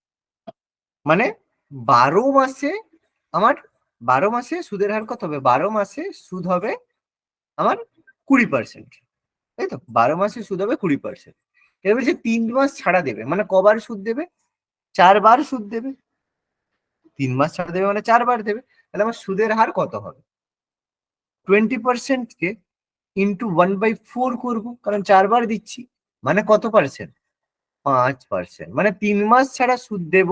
A: মানে 12 মাসে আমার 12 মাসে সুদের হার কত হবে, 12 মাসে সুদ হবে আমার 20%, তাই তো, 12 মাসে সুদ হবে 20%। এবার বলছে 3 মাস ছাড়া দেবে, মানে কবার সুদ দেবে, 4বার সুদ দেবে, 3 মাস ছাড়া দেবে মানে 4 বার দেবে, তাহলে আমার সুদের হার কত হবে? 20% কে ইন্টু 1/4 করবো, কারণ 4 বার দিচ্ছি, মানে কত পার্সেন্ট? 5%। মানে 3 মাস ছাড়া সুদ দেব,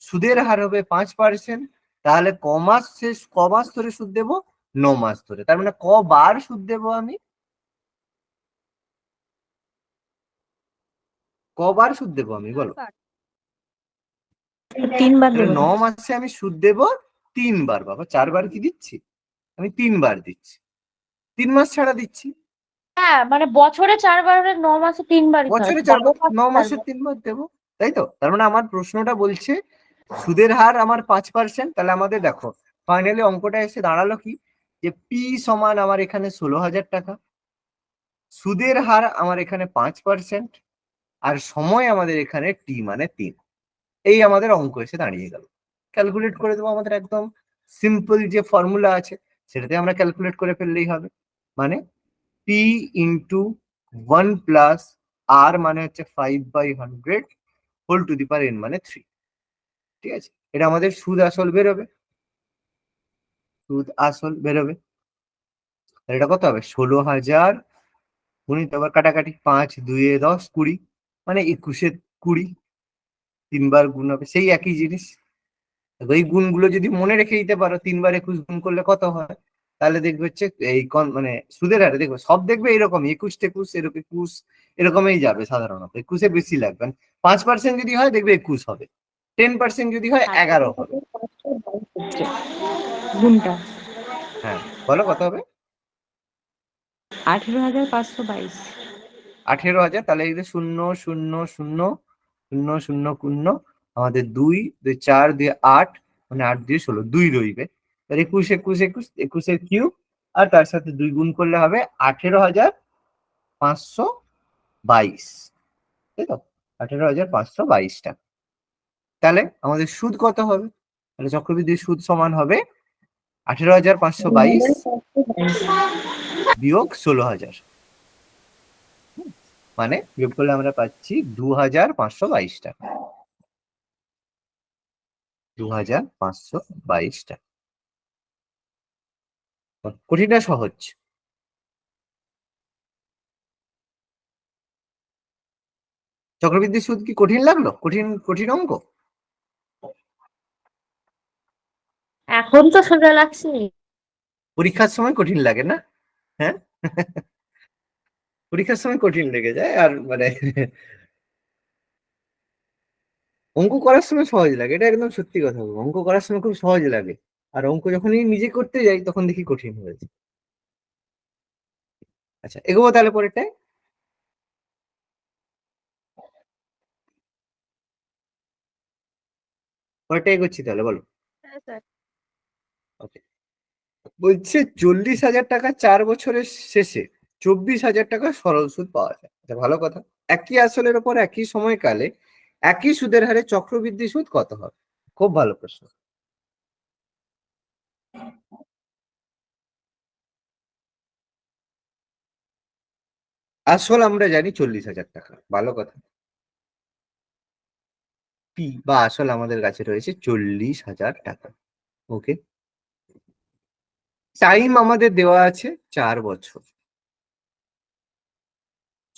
A: সুদের হার হবে 5%। তাহলে ক মাস ধরে সুদ দেবো? 9 মাস ধরে। তার মানে কবার সুদ দেবো আমি? কবার সুদ দেবো আমি বলো?
D: 3 বার
A: তাহলে
D: দেবো
A: 9
D: স্যার।
A: মাসে আমি সুদ দেবো 3 বার। বাবা 4 বার কি দিচ্ছি? আমি 3 বার দিচ্ছি, 3 মাস ছাড়া দিচ্ছি।
B: হ্যাঁ, মানে বছরে 4 বার হলে 9 মাসে 3 বারই তো হয়,
A: বছরে
B: তো
A: 4
B: 12
A: বার,
B: মাসে
A: 9
B: 4
A: মাসে
B: বার।
A: 3 বার দেবো, তাই তো? তার মানে আমার প্রশ্নটা বলছে সুদের হার আমার 5%। তাহলে আমাদের দেখো ফাইনালি অঙ্কটা এসে দাঁড়ালো কি, যে পি সমান আমার এখানে 16,000 টাকা, সুদের হার আমার এখানে 5%, আর সময় আমাদের এখানে টি মানে 3। এই আমাদের অঙ্ক এসে দাঁড়িয়ে গেল। ক্যালকুলেট করে দেবো, আমাদের একদম সিম্পল যে ফর্মুলা আছে সেটাতে আমরা ক্যালকুলেট করে ফেললেই হবে। মানে পি ইন্টু 1 প্লাস আর মানে হচ্ছে 5/100 whole to the power n মানে 3। ঠিক আছে, এটা আমাদের সুদ আসল বেরোবে, সুদ আসল বেরোবে। তাহলে এটা কত হবে? 16,000 গুণিত আবার কাটাকাটি 5 2 10 20, মানে 21 20। 3 বার গুণ হবে, সেই একই জিনিস। এই গুণগুলো যদি মনে রেখে দিতে পারো, 3 বার 21 গুণ করলে কত হয়, তাহলে দেখবে হচ্ছে এই মানে সুদের হারে দেখবে সব দেখবে এরকম 21 21 এরকম 21 এরকমই যাবে সাধারণত। 21-এ বেশি লাগবে। 5% যদি হয় দেখবে 21 হবে, 10% যদি হয় 11 হবে।
D: গুণটা
A: হ্যাঁ বলো কত হবে?
D: 18,522।
A: 18,000। তাহলে এই যে 0 0 0 0 0 শূন্য, আমাদের 2 2 4 2 8, মানে 8 2 16, 2 রইবে। তাহলে 21 21 21 21-এর কিউব, আর তার সাথে 2 গুণ করলে হবে 18,522, তাই তো? 18,522 টাকা। তাহলে আমাদের সুদ কত হবে? তাহলে চক্রবৃদ্ধি সুদ সমান হবে 18,522 বিয়োগ 16,000, মানে বিয়োগ করলে আমরা পাচ্ছি 2,522 টাকা। 2,522 টাকা। কঠিন না সহজ? চক্রবৃদ্ধি সুদ কি কঠিন লাগলো? কঠিন কঠিন অঙ্ক?
B: এখন তো সোজা লাগছে।
A: পরীক্ষার সময় কঠিন লাগে না? হ্যাঁ পরীক্ষার সময় কঠিন লেগে যায়, আর মানে অঙ্ক করার সময় সহজ লাগে, এটা একদম সত্যি কথা বলবো। অঙ্ক করার সময় খুব সহজ লাগে, আর অঙ্ক যখনই নিজে করতে যাই তখন দেখি কঠিন হয়েছে। আচ্ছা এগোবো তাহলে পরেরটায়। পরেরটা এগোচ্ছি তাহলে, বলো।
C: হ্যাঁ স্যার।
A: ওকে, বলছে 40,000 টাকা 4 বছরের শেষে 24,000 টাকা সরল সুদ পাওয়া যায়। এটা ভালো কথা। একই আসলের উপর একই সময়কালে একই সুদের হারে চক্রবৃদ্ধি সুদ কত হবে? খুব ভালো প্রশ্ন। আসল আমরা জানি 40,000 টাকা, ভালো কথা। পি বা আসল আমাদের কাছে রয়েছে 40,000 টাকা। ওকে, টাইম আমাদের দেওয়া আছে 4 বছর।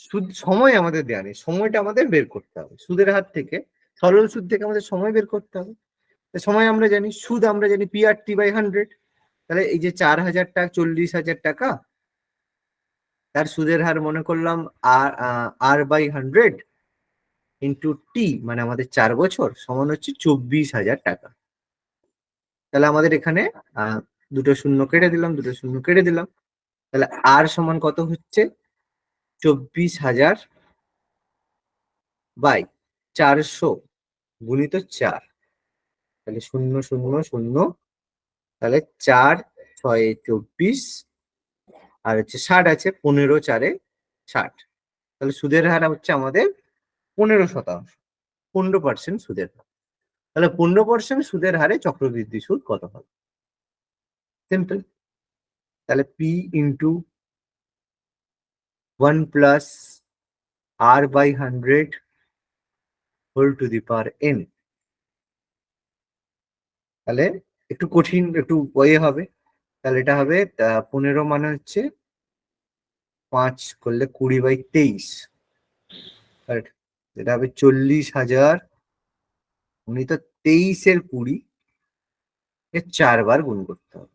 A: সুদ সময় আমাদের দেওয়া নেই, সময়টা আমাদের বের করতে হবে সুদের হার থেকে, সরল সুদ থেকে আমাদের সময় বের করতে হবে। সময় আমরা জানি, সুদ আমরা জানি PRT/100। তাহলে এই যে 4,000 টাকা 40,000 টাকা, তার সুদের হার মনে করলাম R/100 ইন্টু টি, মানে আমাদের 4 বছর সমান হচ্ছে 24,000 টাকা। তাহলে আমাদের এখানে দুটো শূন্য কেটে দিলাম, দুটো শূন্য কেটে দিলাম। তাহলে আর সমান কত হচ্ছে? 24,000 বাই 400 গুণিত 4। তাহলে 0 0 0, তাহলে 4 6 24, আর হচ্ছে 60 আছে, 15 4 60। তাহলে সুদের হার হচ্ছে আমাদের 15%, 15% সুদের হার। তাহলে 15% সুদের হারে চক্রবৃদ্ধি সুদ কত হবে? সিম্পল। তাহলে P into 1 plus R/100 whole to the power n, তাহলে একটু কঠিন, একটু বয়ে হবে। তাহলে এটা হবে 15 মানে হচ্ছে 5 করলে 20/23। এটা হবে 40,000। উনি তো 23-এর 20 এর 4 বার গুণ করতে হবে।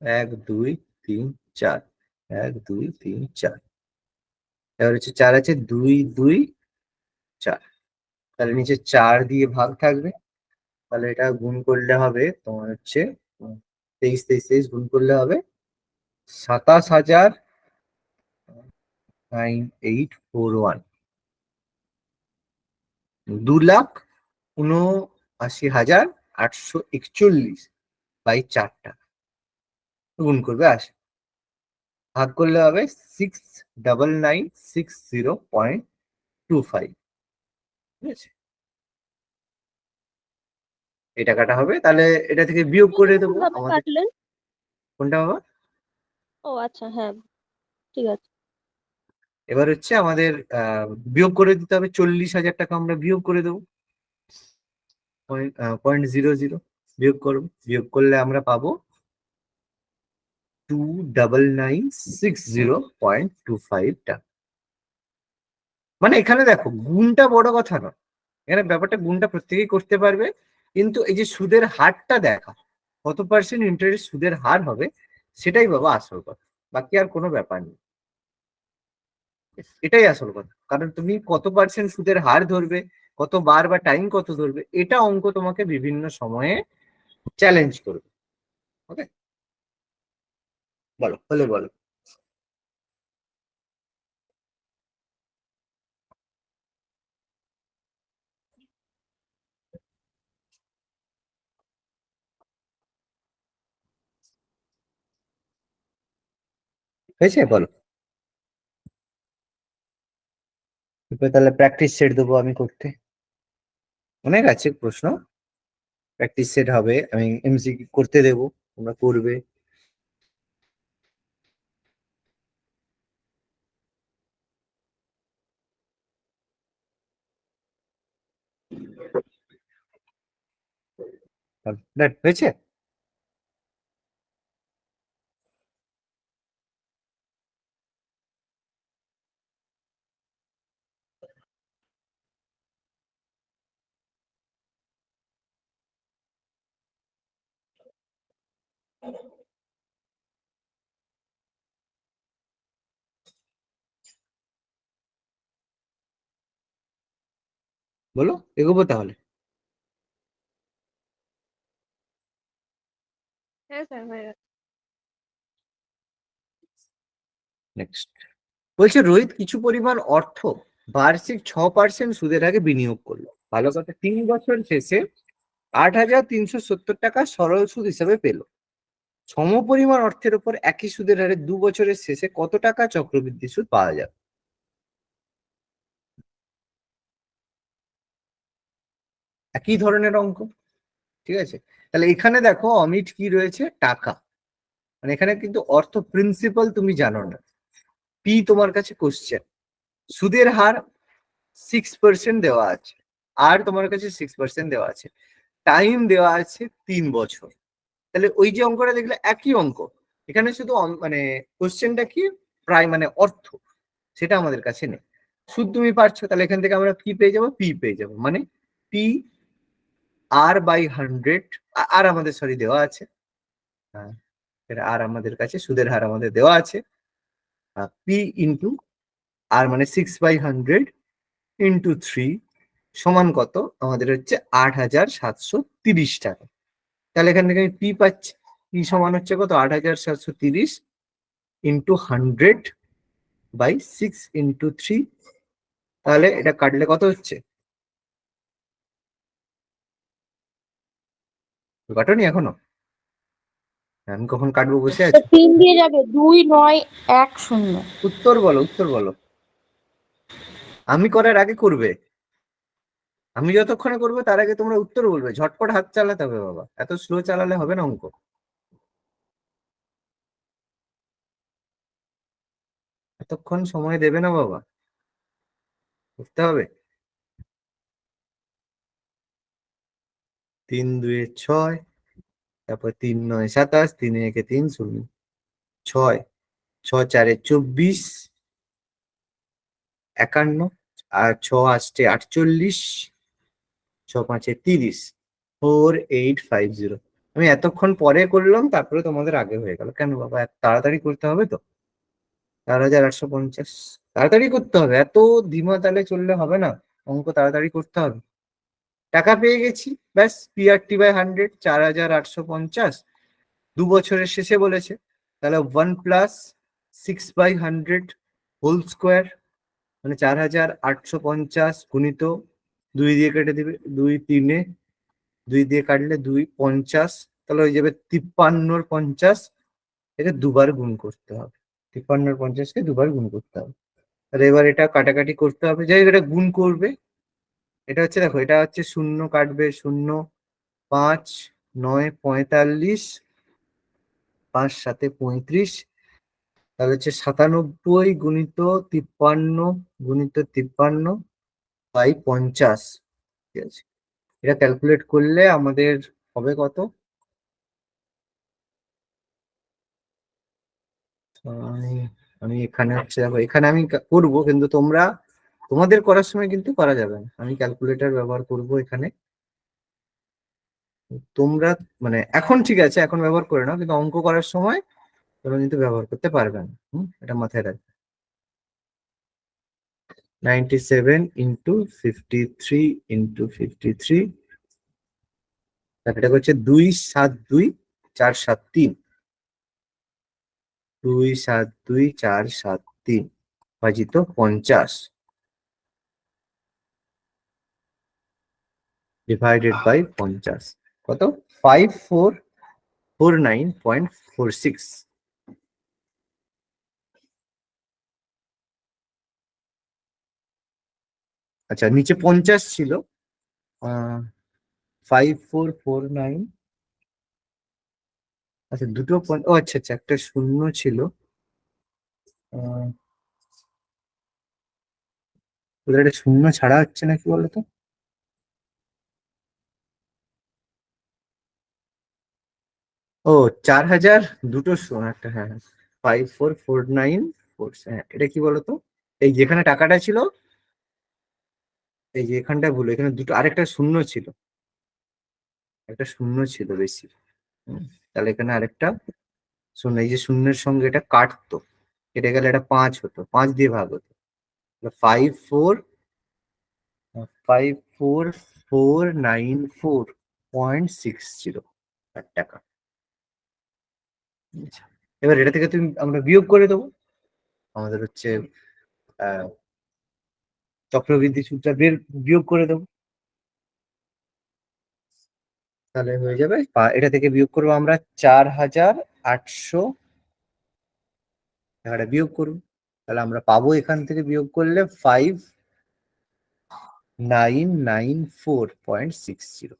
A: এক, দুই, তিন, চার। 1, 2, 3, 4। এবার হচ্ছে 4 আছে, 2, 2, 4। তাহলে নিচে 4 দিয়ে ভাগ থাকবে। তাহলে এটা গুণ করলে হবে তোমার হচ্ছে 23, 23, 23 গুণ করলে হবে 27,9841। 2,79,841 গুণ করবে 80। ভাগ করলে হবে 69960.25। ঠিক আছে, এই টাকাটা হবে। তাহলে এটা থেকে বিয়োগ করে দেবো
C: কিভাবে
A: আমাদের।
C: কাটলেন?
A: কোনটা বাবা?
C: ও আচ্ছা, হ্যাঁ, ঠিক আছে।
A: এবার হচ্ছে আমাদের বিয়োগ করে দিতে হবে। 40,000 টাকা আমরা বিয়োগ করে দেবো। 0.00 বিয়োগ করবো। বিয়োগ করলে আমরা পাবো 2,99,60.25 টাকা। মানে এখানে দেখো গুণটা বড় কথা নয়, এখানে ব্যাপারটা গুণটা প্রত্যেকেই করতে পারবে, কিন্তু এই যে সুদের হারটা দেখা, কত পার্সেন্ট ইন্টারেস্ট সুদের হার হবে, সেটাই বাবা আসল কথা। বাকি আর কোনো ব্যাপার নেই, এটাই আসল কথা। কারণ তুমি কত পার্সেন্ট সুদের হার ধরবে, কতবার বা টাইম কত ধরবে, এটা অঙ্ক তোমাকে বিভিন্ন সময়ে চ্যালেঞ্জ করবে। ওকে, বলো, হলে বলো। হয়েছে, বলো। এরপর তাহলে প্র্যাকটিস সেট দেবো আমি করতে। অনেক আছে প্রশ্ন, প্র্যাকটিস সেট হবে, আমি এমসিকিউ করতে দেবো, তোমরা করবে। হয়েছে। বলো, এগোবো তাহলে।
C: হ্যাঁ স্যার, হয়ে গেছে।
A: নেক্সট বলছে, রোহিত কিছু পরিমাণ অর্থ বার্ষিক 6% সুদের হারে বিনিয়োগ করলো। ভালো কথা, 3 বছর শেষে 8,370 টাকা সরল সুদ হিসাবে পেল। সমপরিমাণ অর্থের উপর একই সুদের হারে 2 বছরের শেষে কত টাকা চক্রবৃদ্ধি সুদ পাওয়া যাবে? একই ধরনের অঙ্ক, ঠিক আছে। তাহলে এখানে দেখো অমিট কি রয়েছে, টাকা। মানে এখানে কিন্তু অর্থ প্রিন্সিপাল তুমি জানো না। পি তোমার কাছে কোশ্চেন, সুদের হার 6% দেওয়া আছে, আর তোমার কাছে 6% দেওয়া আছে, টাইম দেওয়া আছে 3 বছর। তাহলে ওই যে অঙ্কটা দেখলে একই অঙ্ক, এখানে শুধু মানে কোশ্চেনটা কি, প্রায় মানে অর্থ, সেটা আমাদের কাছে নেই। সুদ তুমি পাচ্ছ, তাহলে এখান থেকে আমরা কি পেয়ে যাবো, পি পেয়ে যাবো। মানে পি R/100, আর আমাদের সরি দেওয়া আছে। হ্যাঁ, আর আমাদের কাছে সুদের হার আমাদের দেওয়া আছে, পি ইন্টু আর মানে 6/100 ইন্টু 3 সমান কত আমাদের হচ্ছে 8,730 টাকা। তাহলে এখান থেকে আমি পি পাচ্ছি, পি সমান হচ্ছে কত, 8,730 ইন্টু 100/6 ইন্টু 3। তাহলে এটা কাটলে কত হচ্ছে, কাটনি এখনো? আমি কখন কাটবো বসে
B: তো
A: আছি।
B: 3 দিয়ে যাবে, 2,9,1,0।
A: উত্তর বলো, উত্তর বলো। আমি করার আগে করবে, আমি যতক্ষণে করবো তার আগে তোমরা উত্তর বলবে। ঝটপট হাত চালাতে হবে বাবা, এত স্লো চালালে হবে না অঙ্ক। এতক্ষণ সময় দেবে না বাবা। করতে হবে। 3 2 6, তারপর 3 9 27, 3 1 3 0, 6 6 4 24, 51, আর 6 8 48, 6 5 30, 4850। আমি এতক্ষণ পরে করলাম, তারপরে তোমাদের আগে হয়ে গেল কেন বাবা? এত তাড়াতাড়ি করতে হবে তো। 4850, তাড়াতাড়ি করতে হবে, এত ধিমা তালে চললে হবে না, অঙ্ক তাড়াতাড়ি করতে হবে। টাকা পেয়ে গেছি, ব্যাস। PRT/100 4850, 2 বছরের শেষে বলেছে, তাহলে 1+6/100 হোল স্কোয়ার, মানে 4850 গুণিত 2 দিয়ে কেটে দিবে, 2 3-এ, 2 দিয়ে কাটলে 2 50, তাহলে হয়ে যাবে 53-50। এটা দুবার গুণ করতে হবে, 53-50কে দুবার গুণ করতে হবে। তাহলে এবার এটা কাটাকাটি করতে হবে, যাই হোক এটা গুণ করবে। এটা হচ্ছে, দেখো এটা হচ্ছে 0 কাটবে 0, 5 9 45, 5 7 35, তাহলে হচ্ছে 97 গুণিত 53 গুণিত 53/50। ঠিক আছে, এটা ক্যালকুলেট করলে আমাদের হবে কত? আমি আমি এখানে হচ্ছে, দেখো এখানে আমি করবো, কিন্তু তোমাদের করার সময় কিন্তু করা যাবে না, আমি ক্যালকুলেটর ব্যবহার করব এখানে। তোমরা মানে এখন ঠিক আছে, এখন ব্যবহার করে নাও, কিন্তু অঙ্ক করার সময় তোমরা কিন্তু ব্যবহার করতে পারবে না। এটা মাথায় রাখবে। 97 ইন্টু 53 ইন্টু 53, এটা হচ্ছে 2 7 2 4 7 3, 2 7 2 4 7 3 ভাজিত 50 ডিভাইডেড বাই 50, কত? 5449.46। আচ্ছা, নিচে 50 ছিল, 5449। আচ্ছা দুটো ও আচ্ছা আচ্ছা, একটা শূন্য ছিল। আহ, ওদের একটা শূন্য ছাড়া হচ্ছে না, কি বলতো? ও, 4000, দুটো শূন্য একটা, হ্যাঁ হ্যাঁ, 5449, হ্যাঁ এটা কি বলতো? এই যেখানে টাকাটা ছিল, এই যে এখানটা ভুল, এখানে দুটো, আরেকটা শূন্য ছিল, একটা শূন্য ছিল বেশি। হুম, তাহলে এখানে আরেকটা শূন্য, এই যে শূন্যের সঙ্গে এটা কাটতো, কেটে গেলে এটা 5 হতো, 5 দিয়ে ভাগ হতো। 54494.60 টাকা। আচ্ছা, এবার এটা থেকে আমরা বিয়োগ করে দেবো, আমাদের হচ্ছে আহ চক্রবৃদ্ধি সুদটা বিয়োগ করে দেবো, তাহলে হয়ে যাবে এটা থেকে বিয়োগ করবো আমরা 4800 টাকাটা বিয়োগ করবো, তাহলে আমরা পাবো এখান থেকে বিয়োগ করলে 5994.60।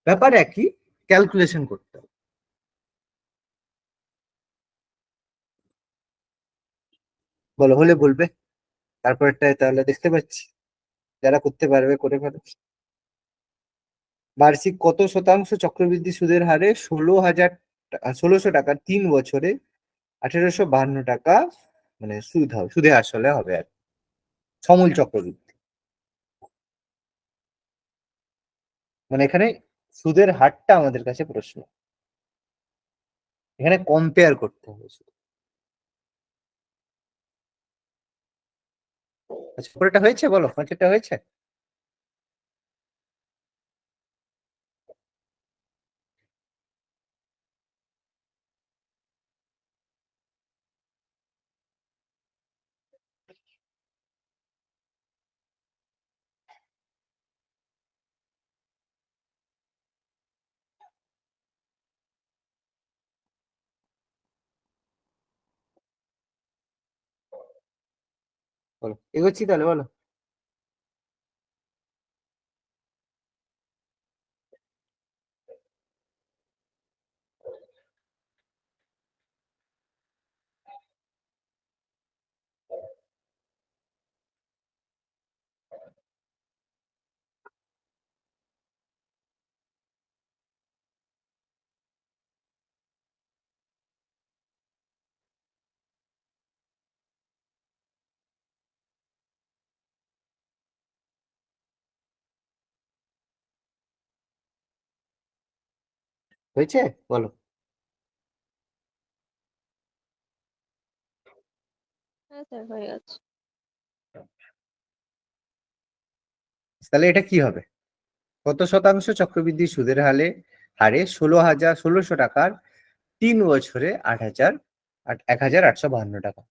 A: ব্যাপার একই, ক্যালকুলেশন করতে হবে। বলো, হলে বলবে, তারপরটায় তাহলে দেখতে পাচ্ছি, যারা করতে পারবে করে ফেলো। বার্ষিক কত শতাংশ চক্রবৃদ্ধি সুদের হারে 1600 টাকার 3 বছরে 1852 টাকা, মানে সুদে আসলে হবে আর কি। সমূল চক্রবৃদ্ধি, মানে এখানে সুদের হারটা আমাদের কাছে প্রশ্ন, এখানে কম্পেয়ার করতে হবে শুধু। আচ্ছা, পরেরটা হয়েছে, বলো পাঁচেরটা হয়েছে। বলো, এগোচ্ছি তাহলে, বলো। হয়েছে? বলো।
C: হ্যাঁ স্যার হয়ে গেছে।
A: তাহলে এটা কি হবে? কত শতাংশ চক্রবৃদ্ধি সুদের হারে 16,852 টাকার 3 বছরে 1,852 টাকা।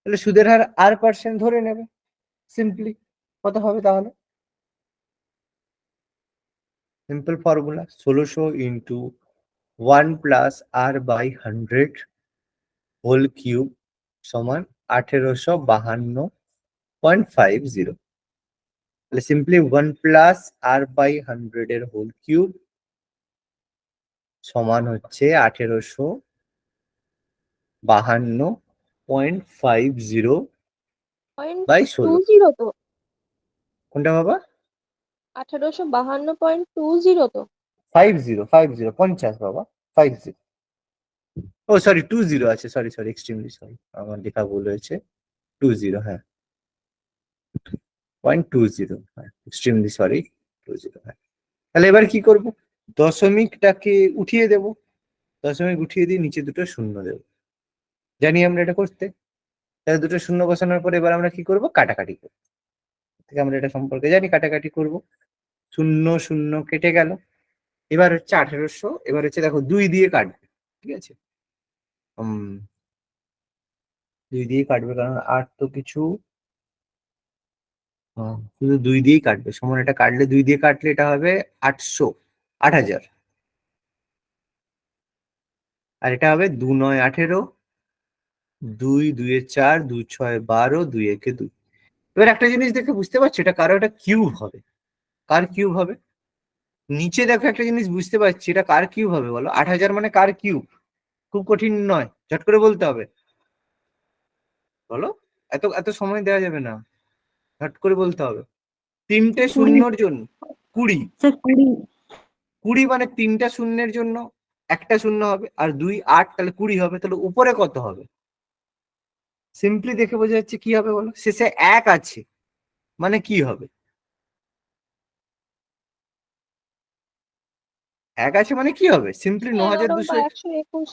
A: তাহলে সুদের হার R% ধরে নেবে সিম্পলি। কত হবে তাহলে? Simple formula 1600 into 1 + R/100 whole cube সমান 1852.50। তাহলে সিম্পলি 1 + R/100 এর হোল কিউব সমান হচ্ছে 1852.50
C: পয়েন্ট
A: বাই
C: টু
A: 16।
C: জিরো তো?
A: কোনটা বাবা?
C: 1852.20 তো?
A: 50 50 বাবা, 50। ও সরি 20 আছে, সরি সরি এক্সট্রিমলি সরি, আমার লেখা ভুল হয়েছে। 20, হ্যাঁ 0.20, হ্যাঁ এক্সট্রিমলি সরি 20, হ্যাঁ। তাহলে এবার কি করব? দশমিকটাকে উঠিয়ে দেব, দশমিক উঠিয়ে দিয়ে নিচে দুটো শূন্য দেব। জানি আমরা এটা করতে। তাহলে দুটো শূন্য বসানোর পর এবার আমরা কি করব? কাটাকাটি করব। থেকে আমরা এটা সম্পর্কে জানি, কাটাকাটি করব। শূন্য শূন্য কেটে গেল। এবার হচ্ছে 1800, এবার হচ্ছে দেখো 2 দিয়ে কাটবে, ঠিক আছে? 2 দিয়ে কাটবে কারণ আর তো কিছু, শুধু 2 দিয়েই কাটবে। সমান এটা কাটলে 2 দিয়ে কাটলে এটা হবে 800, 8,000। আর এটা হবে 2 9 18, 2 2 4, 2 6 12, 2 1 2। এবার একটা জিনিস দেখে বুঝতে পারছো এটা কারো একটা কিউব হবে। কার কিউব হবে? নিচে দেখো একটা জিনিস বুঝতে পারছি, এটা কার কিউব হবে বলো? 8,000 মানে কার কিউব? খুব কঠিন নয়, ঝট করে বলতে হবে। বলো, এত এত সময় দেওয়া যাবে না, ঝট করে বলতে হবে। তিনটে
D: 20
A: শূন্যর জন্য 20।
D: স্যার 20।
A: 20 মানে তিনটা শূন্যের জন্য একটা শূন্য হবে, আর 2 8, তাহলে 20 হবে। তাহলে উপরে কত হবে? সিম্পলি দেখে বোঝা যাচ্ছে কি হবে বলো? শেষে 1 আছে মানে কি হবে? 1 আছে মানে কি হবে? সিম্পলি
C: 11 বা
A: 9,200।
C: 121।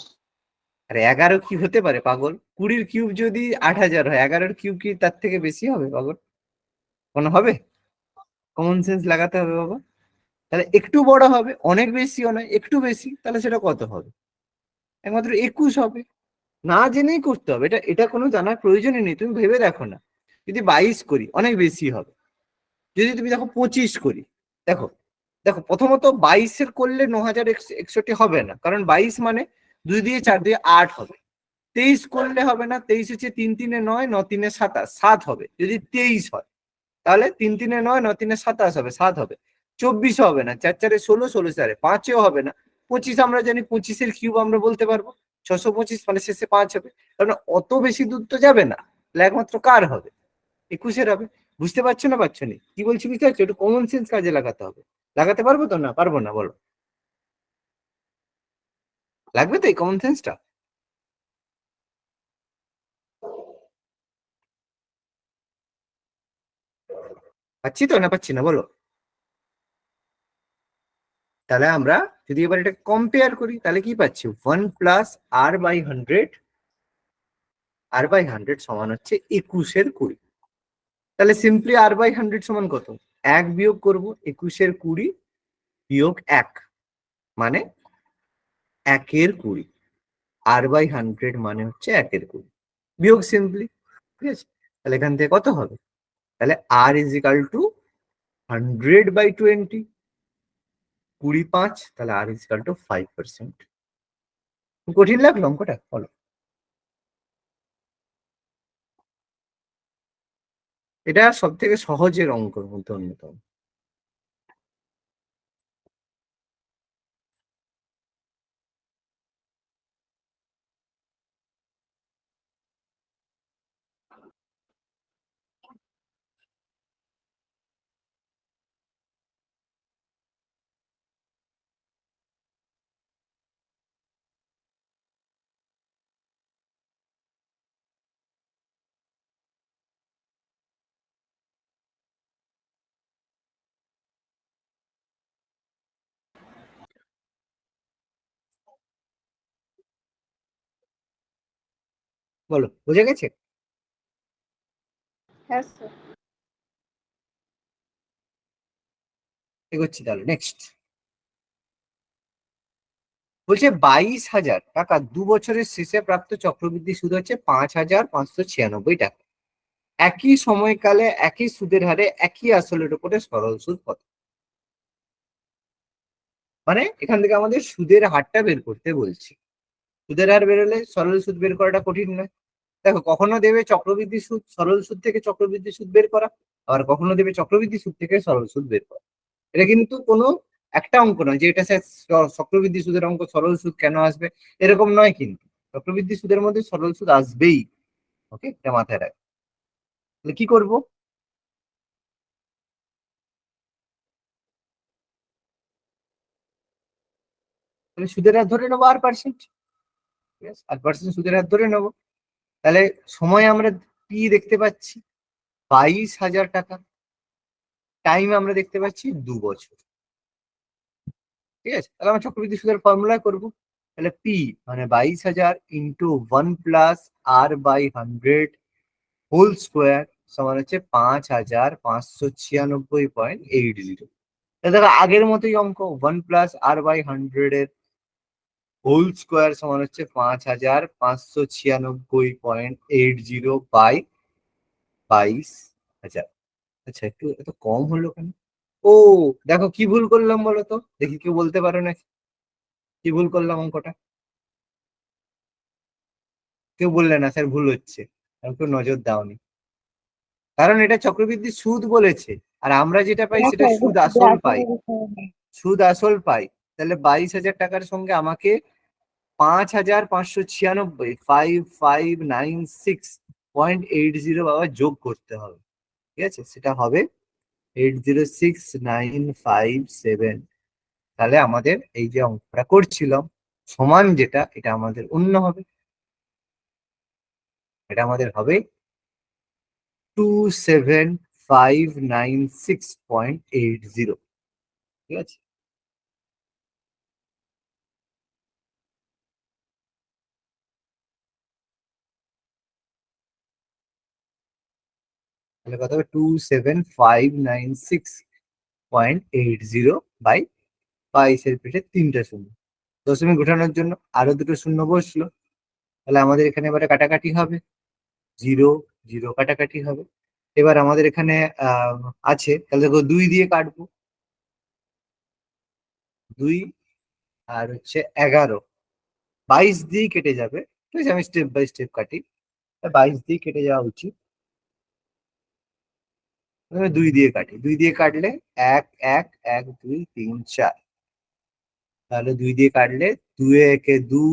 A: আরে 11 কি হতে পারে পাগল? 20-র কিউব যদি 8,000 হয়, 11-র কিউব কি তার থেকে বেশি হবে পাগল? কোনো হবে? কমন সেন্স লাগাতে হবে বাবা। তাহলে একটু বড় হবে, অনেক বেশিও নয়, একটু বেশি, তাহলে সেটা কত হবে? একমাত্র 21 হবে। না জেনেই করতে হবে, এটা এটা কোনো জানার প্রয়োজনই নেই, তুমি ভেবে দেখো না। যদি 22 করি অনেক বেশি হবে। যদি তুমি দেখো 25 করি, দেখো দেখো প্রথমত 22-এর করলে 9,061 হবে না, কারণ 22 মানে 2 দিয়ে 4 দিয়ে 8 হবে। 23 করলে হবে না, 23 হচ্ছে 3 3 9, 9 3 27, 7 হবে যদি 23 হয়। তাহলে 3 3 9, 9 3 27 হবে, 7 হবে। 24 হবে না, 4 4 16, 16 4 5-এও হবে না। 25 আমরা জানি, 25-এর কিউব আমরা বলতে পারবো 625, মানে শেষে 5 হবে। কারণ অত বেশি দূর তো যাবে না, তাহলে একমাত্র কার হবে? 21-এর হবে। বুঝতে পারছো না পারছো না কি বলছি? বুঝতে পারছো? একটু কমন সেন্স কাজে লাগাতে হবে। লাগাতে পারবো তো? না পারবো না বলো? লাগবে তো এই কমন সেন্সটা। পাচ্ছি তো না পাচ্ছি না বলো? তাহলে আমরা যদি এবার এটা কম্পেয়ার করি তাহলে কি পাচ্ছি? 1 + R/100 সমান হচ্ছে 21-এর 20। তাহলে সিম্পলি R/100 সমান কত? 1 বিয়োগ করব 21-এর 20 বিয়োগ 1, মানে 1-এর 20। R/100 মানে হচ্ছে 1-এর 20 বিয়োগ সিম্পলি, ঠিক আছে? তাহলে এখান থেকে কত হবে? তাহলে R = 100/20, 20 5, তাহলে R = 5%। কঠিন লাগলো অঙ্কটা? বলো। এটা সব থেকে সহজের অঙ্কের মধ্যে অন্যতম। বলো, বুঝে গেছে?
C: হ্যাঁ স্যার।
A: এগোচ্ছি তাহলে, নেক্সট। বলছে 22,000 টাকা 2 বছরের শেষে প্রাপ্ত চক্রবৃদ্ধি সুদ হচ্ছে 5,596 টাকা। একই সময়কালে একই সুদের হারে একই আসলের উপরে সরল সুদ কত? মানে এখান থেকে আমাদের সুদের হারটা বের করতে বলছি। সুদের হার বেরোলে সরল সুদ বের করাটা কঠিন নয়। দেখো, কখনো দেবে চক্রবৃদ্ধি সুদ, সরল সুদ থেকে চক্রবৃদ্ধি সুদ বের করা, আবার কখনো দেবে চক্রবৃদ্ধি সুদ থেকে সরল সুদ বের করা। এটা কিন্তু কোনো একটা অঙ্ক নয় যে এটা স্যার চক্রবৃদ্ধি সুদের অঙ্ক, সরল সুদ কেন আসবে, এরকম নয় কিন্তু। চক্রবৃদ্ধি সুদের মধ্যে সরল সুদ আসবেই। ওকে, এটা মাথায় রাখ। তাহলে কি করবো? তাহলে সুদের হার ধরে নেবো 8%। ঠিক আছে, 8% সুদের হার ধরে নেবো। তাহলে সময় আমরা কি দেখতে পাচ্ছি? 22,000 টাকা। টাইম আমরা দেখতে পাচ্ছি 2 বছর। ঠিক আছে, তাহলে আমরা চক্রবৃদ্ধি সুদের ফর্মুলা করবো। তাহলে পি মানে 22,000 ইন্টু 1+r/100 হোল স্কোয়ার সমান হচ্ছে 5,596.80। দেখো আগের মতোই অঙ্ক, 1+r/100 এর হোল স্কোয়ার সমান হচ্ছে 5,596.80 বাই 22,000। আচ্ছা, একটু এত কম হলো কেন? ও, দেখো কি ভুল করলাম বলো তো, দেখি কেউ বলতে পারো না কি ভুল করলাম অঙ্কটা? কেউ বললে না স্যার ভুল হচ্ছে, আর কেউ নজর দাওনি। কারণ এটা চক্রবৃদ্ধি সুদ বলেছে, আর আমরা যেটা পাই
C: হ্যাঁ
A: সেটা
C: স্যার,
A: সুদ
C: এটা
A: আসল পাই।
C: আসলে বিষয় না।
A: সুদ আসল পাই। তাহলে 22,000 টাকার সঙ্গে আমাকে 5,596.5596 বাবা যোগ করতে হবে। ঠিক আছে, সেটা হবে 806,957। তাহলে আমাদের এই যে অঙ্কটা করছিলাম সমান যেটা, এটা আমাদের অন্য হবে। এটা আমাদের হবে 27,596.80। ঠিক আছে, তাহলে কত হবে? 27,596.80 বাই 22-এর পিঠে 3টে শূন্য। দশমিক ঘটানোর জন্য আরো 2টো শূন্য বসলো। তাহলে আমাদের এখানে এবারে কাটাকাটি হবে, 0 0 কাটাকাটি হবে। এবার আমাদের এখানে আছে, তাহলে দেখো 2 দিয়ে কাটবো, 2 আর হচ্ছে 11, 22 দিয়ে কেটে যাবে। ঠিক আছে, আমি স্টেপ বাই স্টেপ কাটি। 22 দিয়ে কেটে যাওয়া উচিত। 2 দিয়ে কাটি, 2 দিয়ে কাটলে 1 1 1 2 3 4। তাহলে 2 দিয়ে কাটলে 2 একে 2,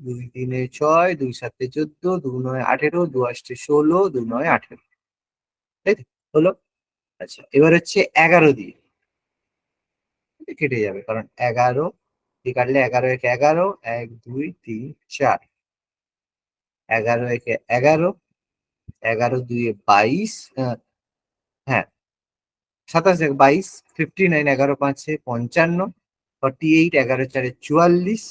A: 2 3 6, 2 7 14, 2 9 18, 2 8 16, 2 9 18। তাই তো? হলো। আচ্ছা, এবার হচ্ছে 11 দিয়ে কেটে যাবে, কারণ 11 দিয়ে কাটলে 11 একে 11, 1 2 3 4। 11 একে 11, 11 2 22, হ্যাঁ 27 এক 22, 59, 11 5 55, 48, 11 4 44।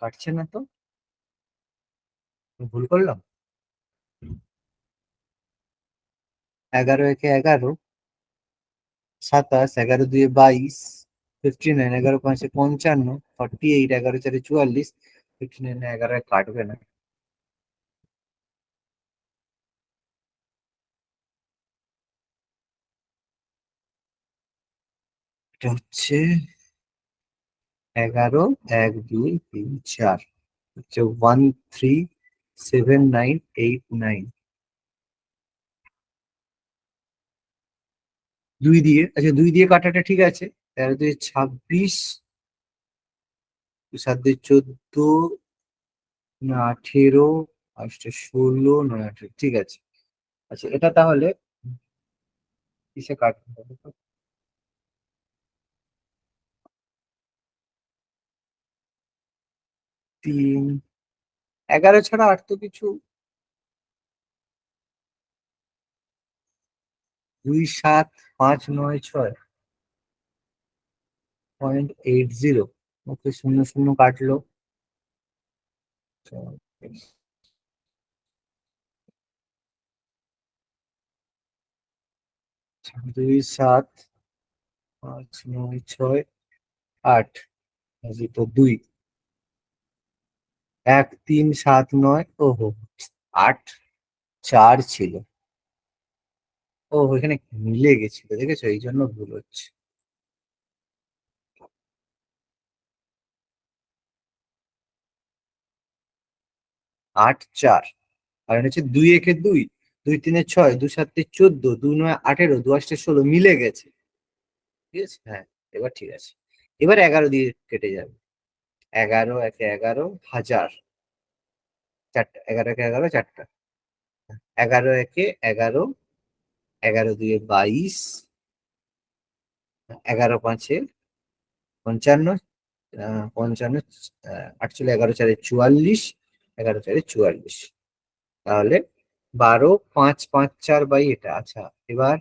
A: কাটছে না তো, ভুল করলাম। 11 একে 11, 27, 11 2 22, 59, 11 5 55, 48, 11 4 44, 59 11 কাটবে না। এটা হচ্ছে 11 1 2 3 4, হচ্ছে 137989। 2 দিয়ে, আচ্ছা 2 দিয়ে কাটাটা ঠিক আছে। 13 2 26, 7 2 14, না 18, 8 16, 9 18, ঠিক আছে। আচ্ছা, এটা তাহলে কিসে কাটবে বলো তো? 3, 11 ছাড়া আর তো কিছু 27,596.80। ওকে, শূন্য শূন্য কাটলো। 27,596.8, তো 2, 1379। ওহো, 8,4 ছিল। ও, এখানে মিলে গেছিল, দেখেছো, এই জন্য ভুল হচ্ছে। 8,4, আর এটা হচ্ছে 2 একে 2, 2 3 6, 2 7 14, 2 9 18, 2 8 16, মিলে গেছে। ঠিক আছে, হ্যাঁ, এবার ঠিক আছে। এবার 11 দিয়ে কেটে যাবে। 11 একে 11, 1000, 4টা, 11 একে 11, 4টা, 11 একে 11, 11 দুয়ে 22, 11 পাঁচে 55, 55, অ্যাকচুয়ালি 11 চারে 44, 11 চারে 44। তাহলে 12, 5 5 4 বাই এটা। আচ্ছা, এবার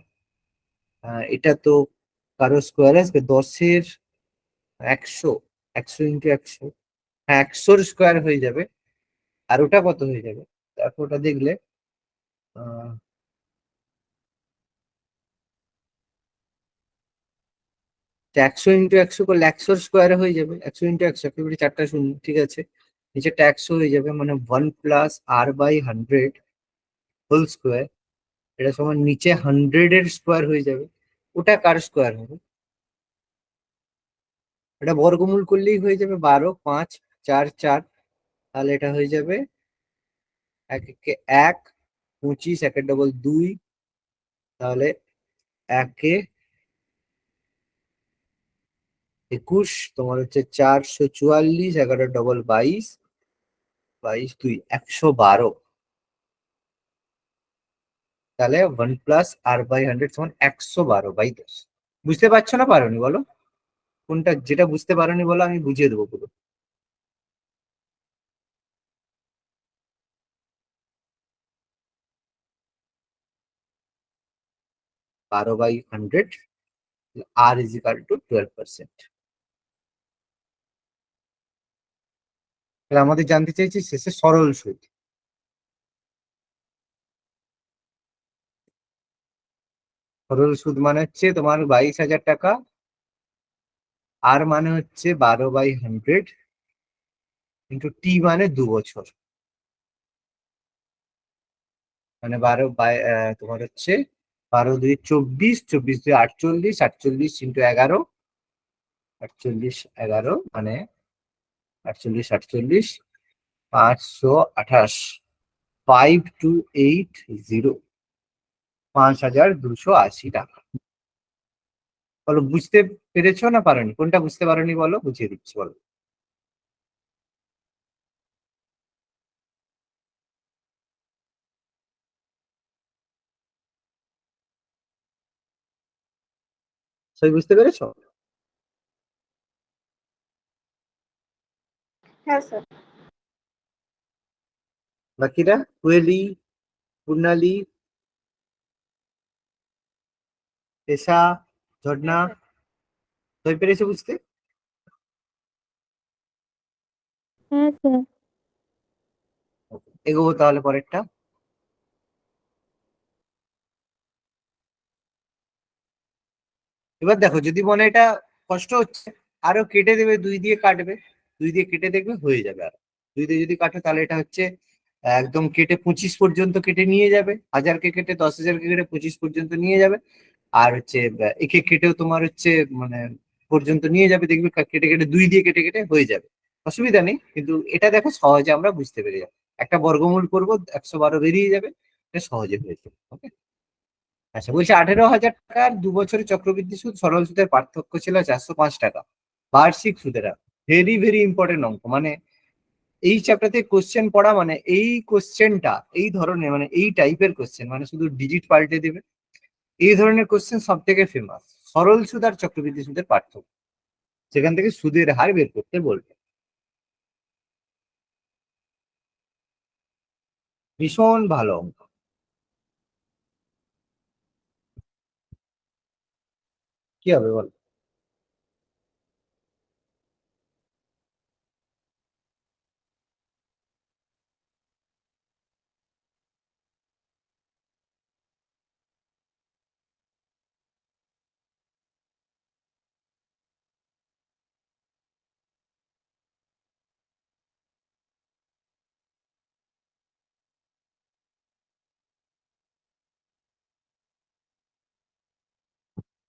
A: এটা তো কারো স্কোয়ার আসবে, 10-এর 100, 100 ইন্টু 100, হ্যাঁ 100-র স্কোয়ার হয়ে যাবে। আর ওটা কত হয়ে যাবে? তারপর ওটা দেখলে 100 ইন্টু 100 করলে 100-র স্কোয়ার হয়ে যাবে। 100 ইন্টু 100, একেবারে 4টা শূন্য, ঠিক আছে। নিচেরটা 100 হয়ে যাবে, মানে 1 plus R by 100 whole square. এটা সমান নিচে 100-এর স্কোয়ার হয়ে যাবে। ওটা কার স্কোয়ার হবে? এটা বর্গমূল করলেই হয়ে যাবে, 12, 5 4 4। তাহলে এটা হয়ে যাবে 1 একে 1, 25, 1 ডবল 2, তাহলে 1 এ 21, তোমার হচ্ছে 444, 11 ডবল 22, 22 2 112। তাহলে 1 প্লাস আর বাই 100 সমান 112/10। বুঝতে পারছো না পারোনি বলো? কোনটা, যেটা বুঝতে পারোনি বলো, আমি বুঝিয়ে দেবো পুরো। 12/100, আর ইজ ইকাল টু 12%। তাহলে আমাদের জানতে চাইছি শেষে সরল সুদ। সরল সুদ মানে হচ্ছে তোমার 22,000 টাকা, আর মানে হচ্ছে 12/100, ইন্টু টি মানে 2 বছর, মানে 12 বাই তোমার হচ্ছে 12 2 24, 24 2 48, 48 ইন্টু 11, 48 11, মানে 48 48, 528, 5280, 5,280 টাকা। বলো, বুঝতে পেরেছো না পারোনি? কোনটা বুঝতে পারোনি বলো, বুঝিয়ে দিচ্ছি, বলো। সবাই বুঝতে পেরেছো?
C: হ্যাঁ স্যার।
A: বাকিরা, কুয়েলি, পূর্ণালী, এসা, ঝর্ণা, সবাই পেরেছো বুঝতে?
B: হ্যাঁ স্যার।
A: এগোবো তাহলে পরেরটা। এবার দেখো, যদি মনে হয় এটা কষ্ট হচ্ছে, আরো কেটে দেবে, 2 দিয়ে কাটবে, 2 দিয়ে কেটে দেখবে হয়ে যাবে। আর 2 দিয়ে যদি কাটো তাহলে এটা হচ্ছে একদম কেটে 25 পর্যন্ত কেটে নিয়ে যাবে। 1000-কে কেটে, 10,000-কে কেটে 25 পর্যন্ত নিয়ে যাবে। আর হচ্ছে একে কেটেও তোমার হচ্ছে মানে পর্যন্ত নিয়ে যাবে, দেখবে কেটে কেটে 2 দিয়ে কেটে কেটে হয়ে যাবে। অসুবিধা নেই, কিন্তু এটা দেখো সহজে আমরা বুঝতে পেরে যাবো। একটা বর্গমূল করবো, 112 বেরিয়ে যাবে, এটা সহজে হয়ে যাবে। ওকে। আচ্ছা, বলছি 18,000 টাকার 2 বছরের চক্রবৃদ্ধি সুদ, সরল সুদের পার্থক্য ছিল 405 টাকা। বার্ষিক সুদের, ভেরি ভেরি ইম্পর্টেন্ট অঙ্ক, মানে এই চ্যাপ্টারতে কোশ্চেন পড়া মানে এই কোশ্চেনটা এই ধরনের, মানে এই টাইপের কোশ্চেন, মানে শুধু ডিজিট পাল্টে দেবে, এই ধরনের কোশ্চেন সব থেকে ফেমাস। সরল সুদ আর চক্রবৃদ্ধি সুদের পার্থক্য, সেখান থেকে সুদের হার বের করতে বলবে। ভীষণ ভালো অঙ্ক। কি হবে বল?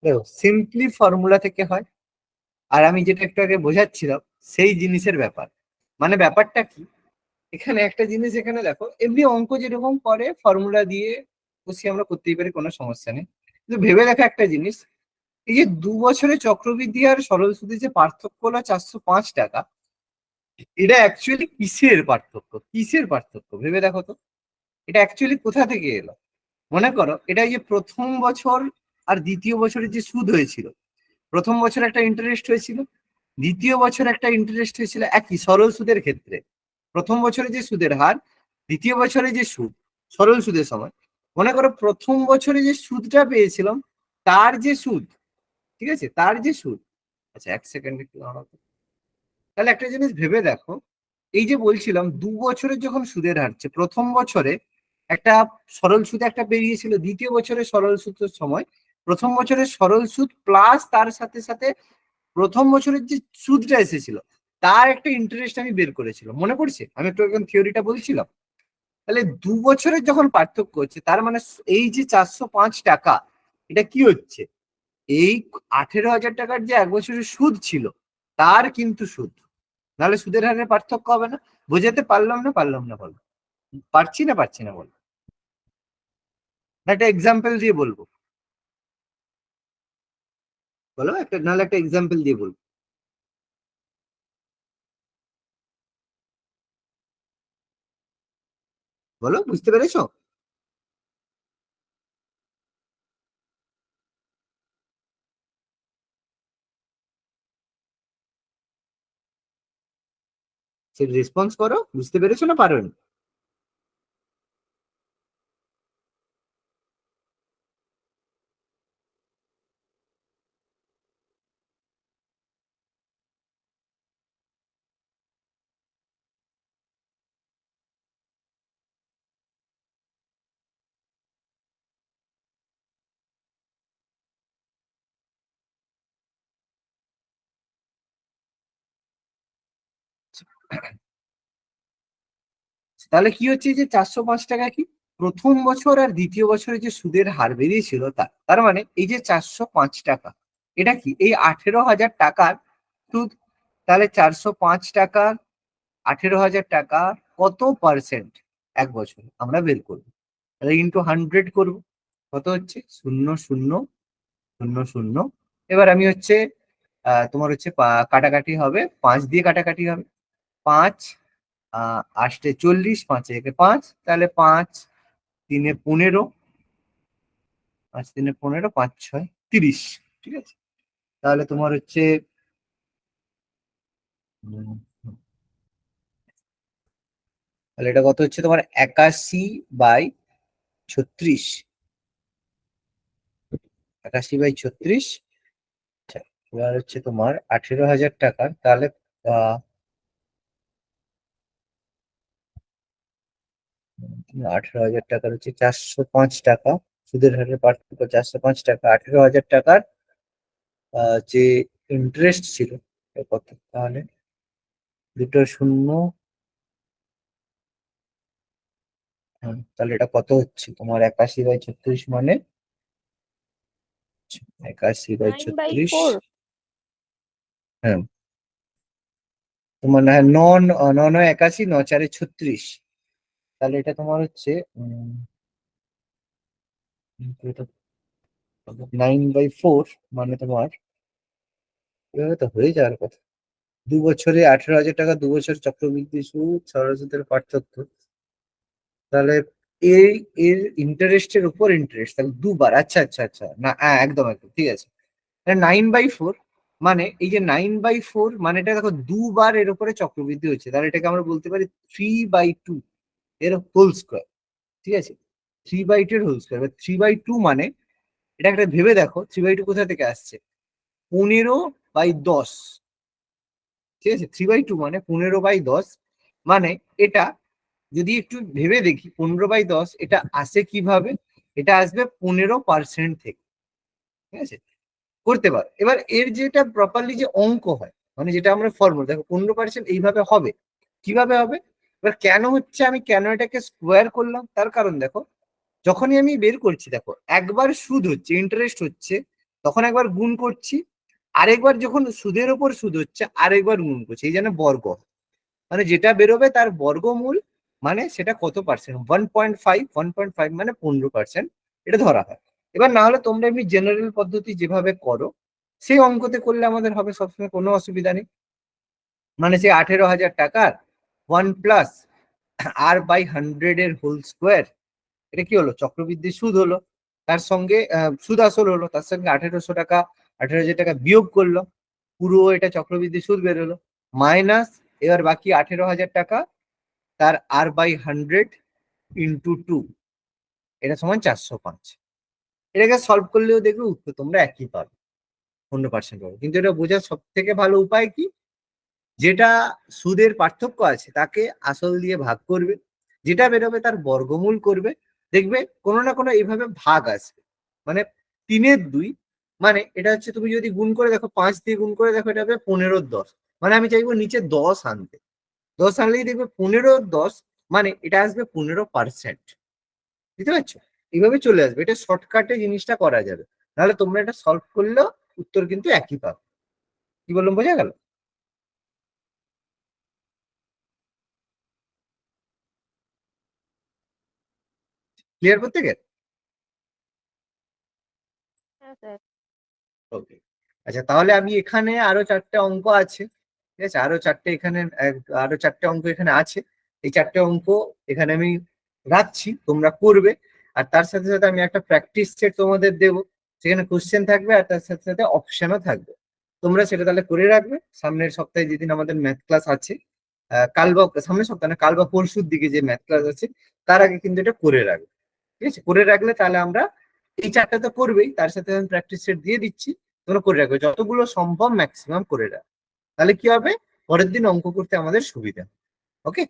A: দেখো, সিম্পলি ফর্মুলা থেকে হয়। আর আমি যেটা একটু আগে বোঝাচ্ছিলাম সেই জিনিসের ব্যাপার। মানে ব্যাপারটা কি, এখানে একটা জিনিস এখানে দেখো, এমনি অঙ্ক যেরকম করে ফর্মুলা দিয়ে বসিয়ে আমরা করতেই পারি, কোনো সমস্যা নেই। কিন্তু ভেবে দেখা একটা জিনিস, এই যে 2 বছরে চক্রবৃদ্ধি আর সরল সুদের যে পার্থক্য হলো 405 টাকা, এটা অ্যাকচুয়ালি কিসের পার্থক্য? কিসের পার্থক্য ভেবে দেখো তো, এটা অ্যাকচুয়ালি কোথা থেকে এলো? মনে করো এটা এই যে প্রথম বছর আর দ্বিতীয় বছরের যে সুদ হয়েছিল, প্রথম বছর একটা ইন্টারেস্ট হয়েছিল, দ্বিতীয় বছর একটা ইন্টারেস্ট হয়েছিল, একই সরল সুদের ক্ষেত্রে। প্রথম বছরে যে সুদের হার, দ্বিতীয় বছরে যে সুদ, সরল সুদের সময়। মনে করো প্রথম বছরে যে সুদটা পেয়েছিলাম, তার যে সুদ, ঠিক আছে, তার যে সুদ। আচ্ছা, 1 সেকেন্ড একটু দাঁড়াও তো। তাহলে একটা জিনিস ভেবে দেখো, এই যে বলছিলাম 2 বছরের যখন সুদের হারছে, প্রথম বছরে একটা সরল সুদ একটা বেরিয়েছিল, দ্বিতীয় বছরে সরল সুদের সময় প্রথম বছরের সরল সুদ প্লাস তার সাথে সাথে প্রথম বছরের যে সুদটা এসেছিল তার একটা ইন্টারেস্ট আমি বের করেছিলাম, মনে পড়ছে? আমি একটু এখন থিওরিটা বলছিলাম। তাহলে 2 বছরের যখন পার্থক্য হচ্ছে, তার মানে এই যে 405 টাকা, এটা কি হচ্ছে? এই 18,000 টাকার যে 1 বছরের সুদ ছিল তার কিন্তু সুদ। নাহলে সুদের হারের পার্থক্য হবে না। বোঝাতে পারলাম না? পারলাম না বলো? পারছি না পারছি না বলো? না একটা এক্সাম্পল দিয়ে বলবো? বলো একটা, নাহলে একটা এক্সাম্পল দিয়ে বলবো। বলো, বুঝতে পেরেছো? সে রেসপন্স করো, বুঝতে পেরেছো না পারোনি? তাহলে কি হচ্ছে যে 405 টাকা কি প্রথম বছর আর দ্বিতীয় বছরে যে সুদের হার বেরিয়েছিল তার, তার মানে এই যে 405 টাকা, এটা কি এই 18,000 টাকার সুদ। তাহলে 405 টাকা 18,000 টাকা কত পার্সেন্ট 1 বছর আমরা বের করবো। তাহলে ইন্টু 100 করবো, কত হচ্ছে? 0,0,0,0,0। এবার আমি হচ্ছে তোমার হচ্ছে কাটাকাটি হবে, 5 দিয়ে কাটাকাটি হবে। 5 8 40, 5 একে 5, তাহলে 5 3 15, 5 3 15, 5 6 30। ঠিক আছে, তাহলে তোমার হচ্ছে উম, তাহলে এটা কত হচ্ছে তোমার? 81/36। 81/36। আচ্ছা, এবার হচ্ছে তোমার 18,000 টাকার, তাহলে আহ 18,000 টাকার হচ্ছে 405 টাকা, সুদের হারের পার্থক্য 405 টাকা, 18,000 টাকার যে ইন্টারেস্ট ছিল এটা কত? তাহলে দুটো শূন্য, তাহলে এটা কত হচ্ছে তোমার? 81/36 মানে 81 বাই
C: 9/4।
A: ছত্রিশ হ্যাঁ, তোমার না নন, 81, 9 4 36। তাহলে এটা তোমার হচ্ছে 9/4, মানে তোমার এভাবে তো হয়ে যাওয়ার কথা। 2 বছরে 18,000 টাকা, 2 বছর চক্রবৃদ্ধি সুদ, সরল সুদের পার্থক্য। তাহলে এই এর ইন্টারেস্টের উপর ইন্টারেস্ট, তাহলে দুবার। আচ্ছা আচ্ছা আচ্ছা, না একদম একদম ঠিক আছে। 9/4, মানে এই যে 9/4 মানে এটা দেখো দুবার এর উপরে চক্রবৃদ্ধি হচ্ছে, তাহলে এটাকে আমরা বলতে পারি 3/2 এর হোল স্কোয়ার। ঠিক আছে, 3/2 এর হোল স্কোয়ার। 3/2 মানে এটা একটা ভেবে দেখো, 3/2 কোথা থেকে আসছে? 15/10, ঠিক আছে? 3/2 মানে 15/10, মানে এটা যদি একটু ভেবে দেখি 15/10 এটা আসে কিভাবে, এটা আসবে 15% থেকে, ঠিক আছে? করতে পারো। এবার এর যেটা প্রপারলি যে অঙ্ক হয়, মানে যেটা আমরা ফর্মুলা, দেখো 15% এইভাবে হবে। কিভাবে হবে? এবার কেন হচ্ছে, আমি কেন এটাকে স্কোয়ার করলাম, তার কারণ দেখো, যখনই আমি বের করছি, দেখো একবার সুদ হচ্ছে, ইন্টারেস্ট হচ্ছে, তখন একবার গুণ করছি, আরেকবার যখন সুদের ওপর সুদ হচ্ছে আরেকবার গুণ করছি, এই জন্য বর্গ, মানে যেটা বেরোবে তার বর্গমূল, মানে সেটা কত পার্সেন্ট, 1.5, 1.5 মানে 15%, এটা ধরা হয়। এবার না হলে তোমরা এমনি জেনারেল পদ্ধতি যেভাবে করো সেই অঙ্কতে করলে আমাদের হবে সবসময়, কোনো অসুবিধা নেই। মানে সেই 18,000 টাকার 1+r/100 এর হোল স্কোয়ার, এটা কি হলো, চক্রবৃদ্ধি সুদ হলো, তার সঙ্গে সুদ আসল হলো, তার সঙ্গে 1800 টাকা, 18,000 টাকা বিয়োগ করলো, পুরো এটা চক্রবৃদ্ধি সুদ বেরোলো, মাইনাস এবার বাকি 18,000 টাকা, তার r/100 ইন্টু 2, এটা সমান 405। এটাকে সলভ করলেও দেখবে উত্তর তোমরা একই পাবে, 15% পাবে। কিন্তু এটা বোঝার সব থেকে ভালো উপায় কি, যেটা সুদের পার্থক্য আছে তাকে আসল দিয়ে ভাগ করবে, যেটা বেরোবে তার বর্গমূল করবে, দেখবে কোনো না কোনো এইভাবে ভাগ আসবে। মানে 3/2, মানে এটা হচ্ছে, তুমি যদি গুণ করে দেখো, 5 দিয়ে গুণ করে দেখো, এটা হবে 15/10, মানে আমি চাইবো নিচে 10 আনতে, 10 আনলেই দেখবে 15/10, মানে এটা আসবে 15%, বুঝতে পারছো? এইভাবে চলে আসবে, এটা শর্টকাটে জিনিসটা করা যাবে, নাহলে তোমরা এটা সলভ করলেও উত্তর কিন্তু একই পাবে। কি বললাম, বোঝা গেল? ক্লিয়ার প্রত্যেকে?
C: হ্যাঁ স্যার।
A: ওকে, আচ্ছা তাহলে আমি এখানে আরো 4টে অঙ্ক আছে, ঠিক আছে? আরো 4টে অঙ্ক এখানে আছে, এই 4টে অঙ্ক এখানে আমি রাখছি, তোমরা করবে। আর তার সাথে সাথে আমি একটা প্র্যাকটিস সেট তোমাদের দেবো, সেখানে কোশ্চেন থাকবে আর তার সাথে সাথে অপশনও থাকবে। তোমরা সেটা তাহলে করে রাখবে, সামনের সপ্তাহে যেদিন আমাদের ম্যাথ ক্লাস আছে, কাল বা সামনের সপ্তাহে না, কাল বা পরশুর দিকে যে ম্যাথ ক্লাস আছে, তার আগে কিন্তু এটা করে রাখবে, ঠিক আছে? করে রাখলে তাহলে আমরা, এই 4টা তো করবেই, তার সাথে আমি প্র্যাকটিস সেট দিয়ে দিচ্ছি, তোমরা করে রাখবে, যতগুলো সম্ভব ম্যাক্সিমাম করে রাখবে, তাহলে কি হবে, পরের দিন অঙ্ক করতে আমাদের সুবিধা। ওকে।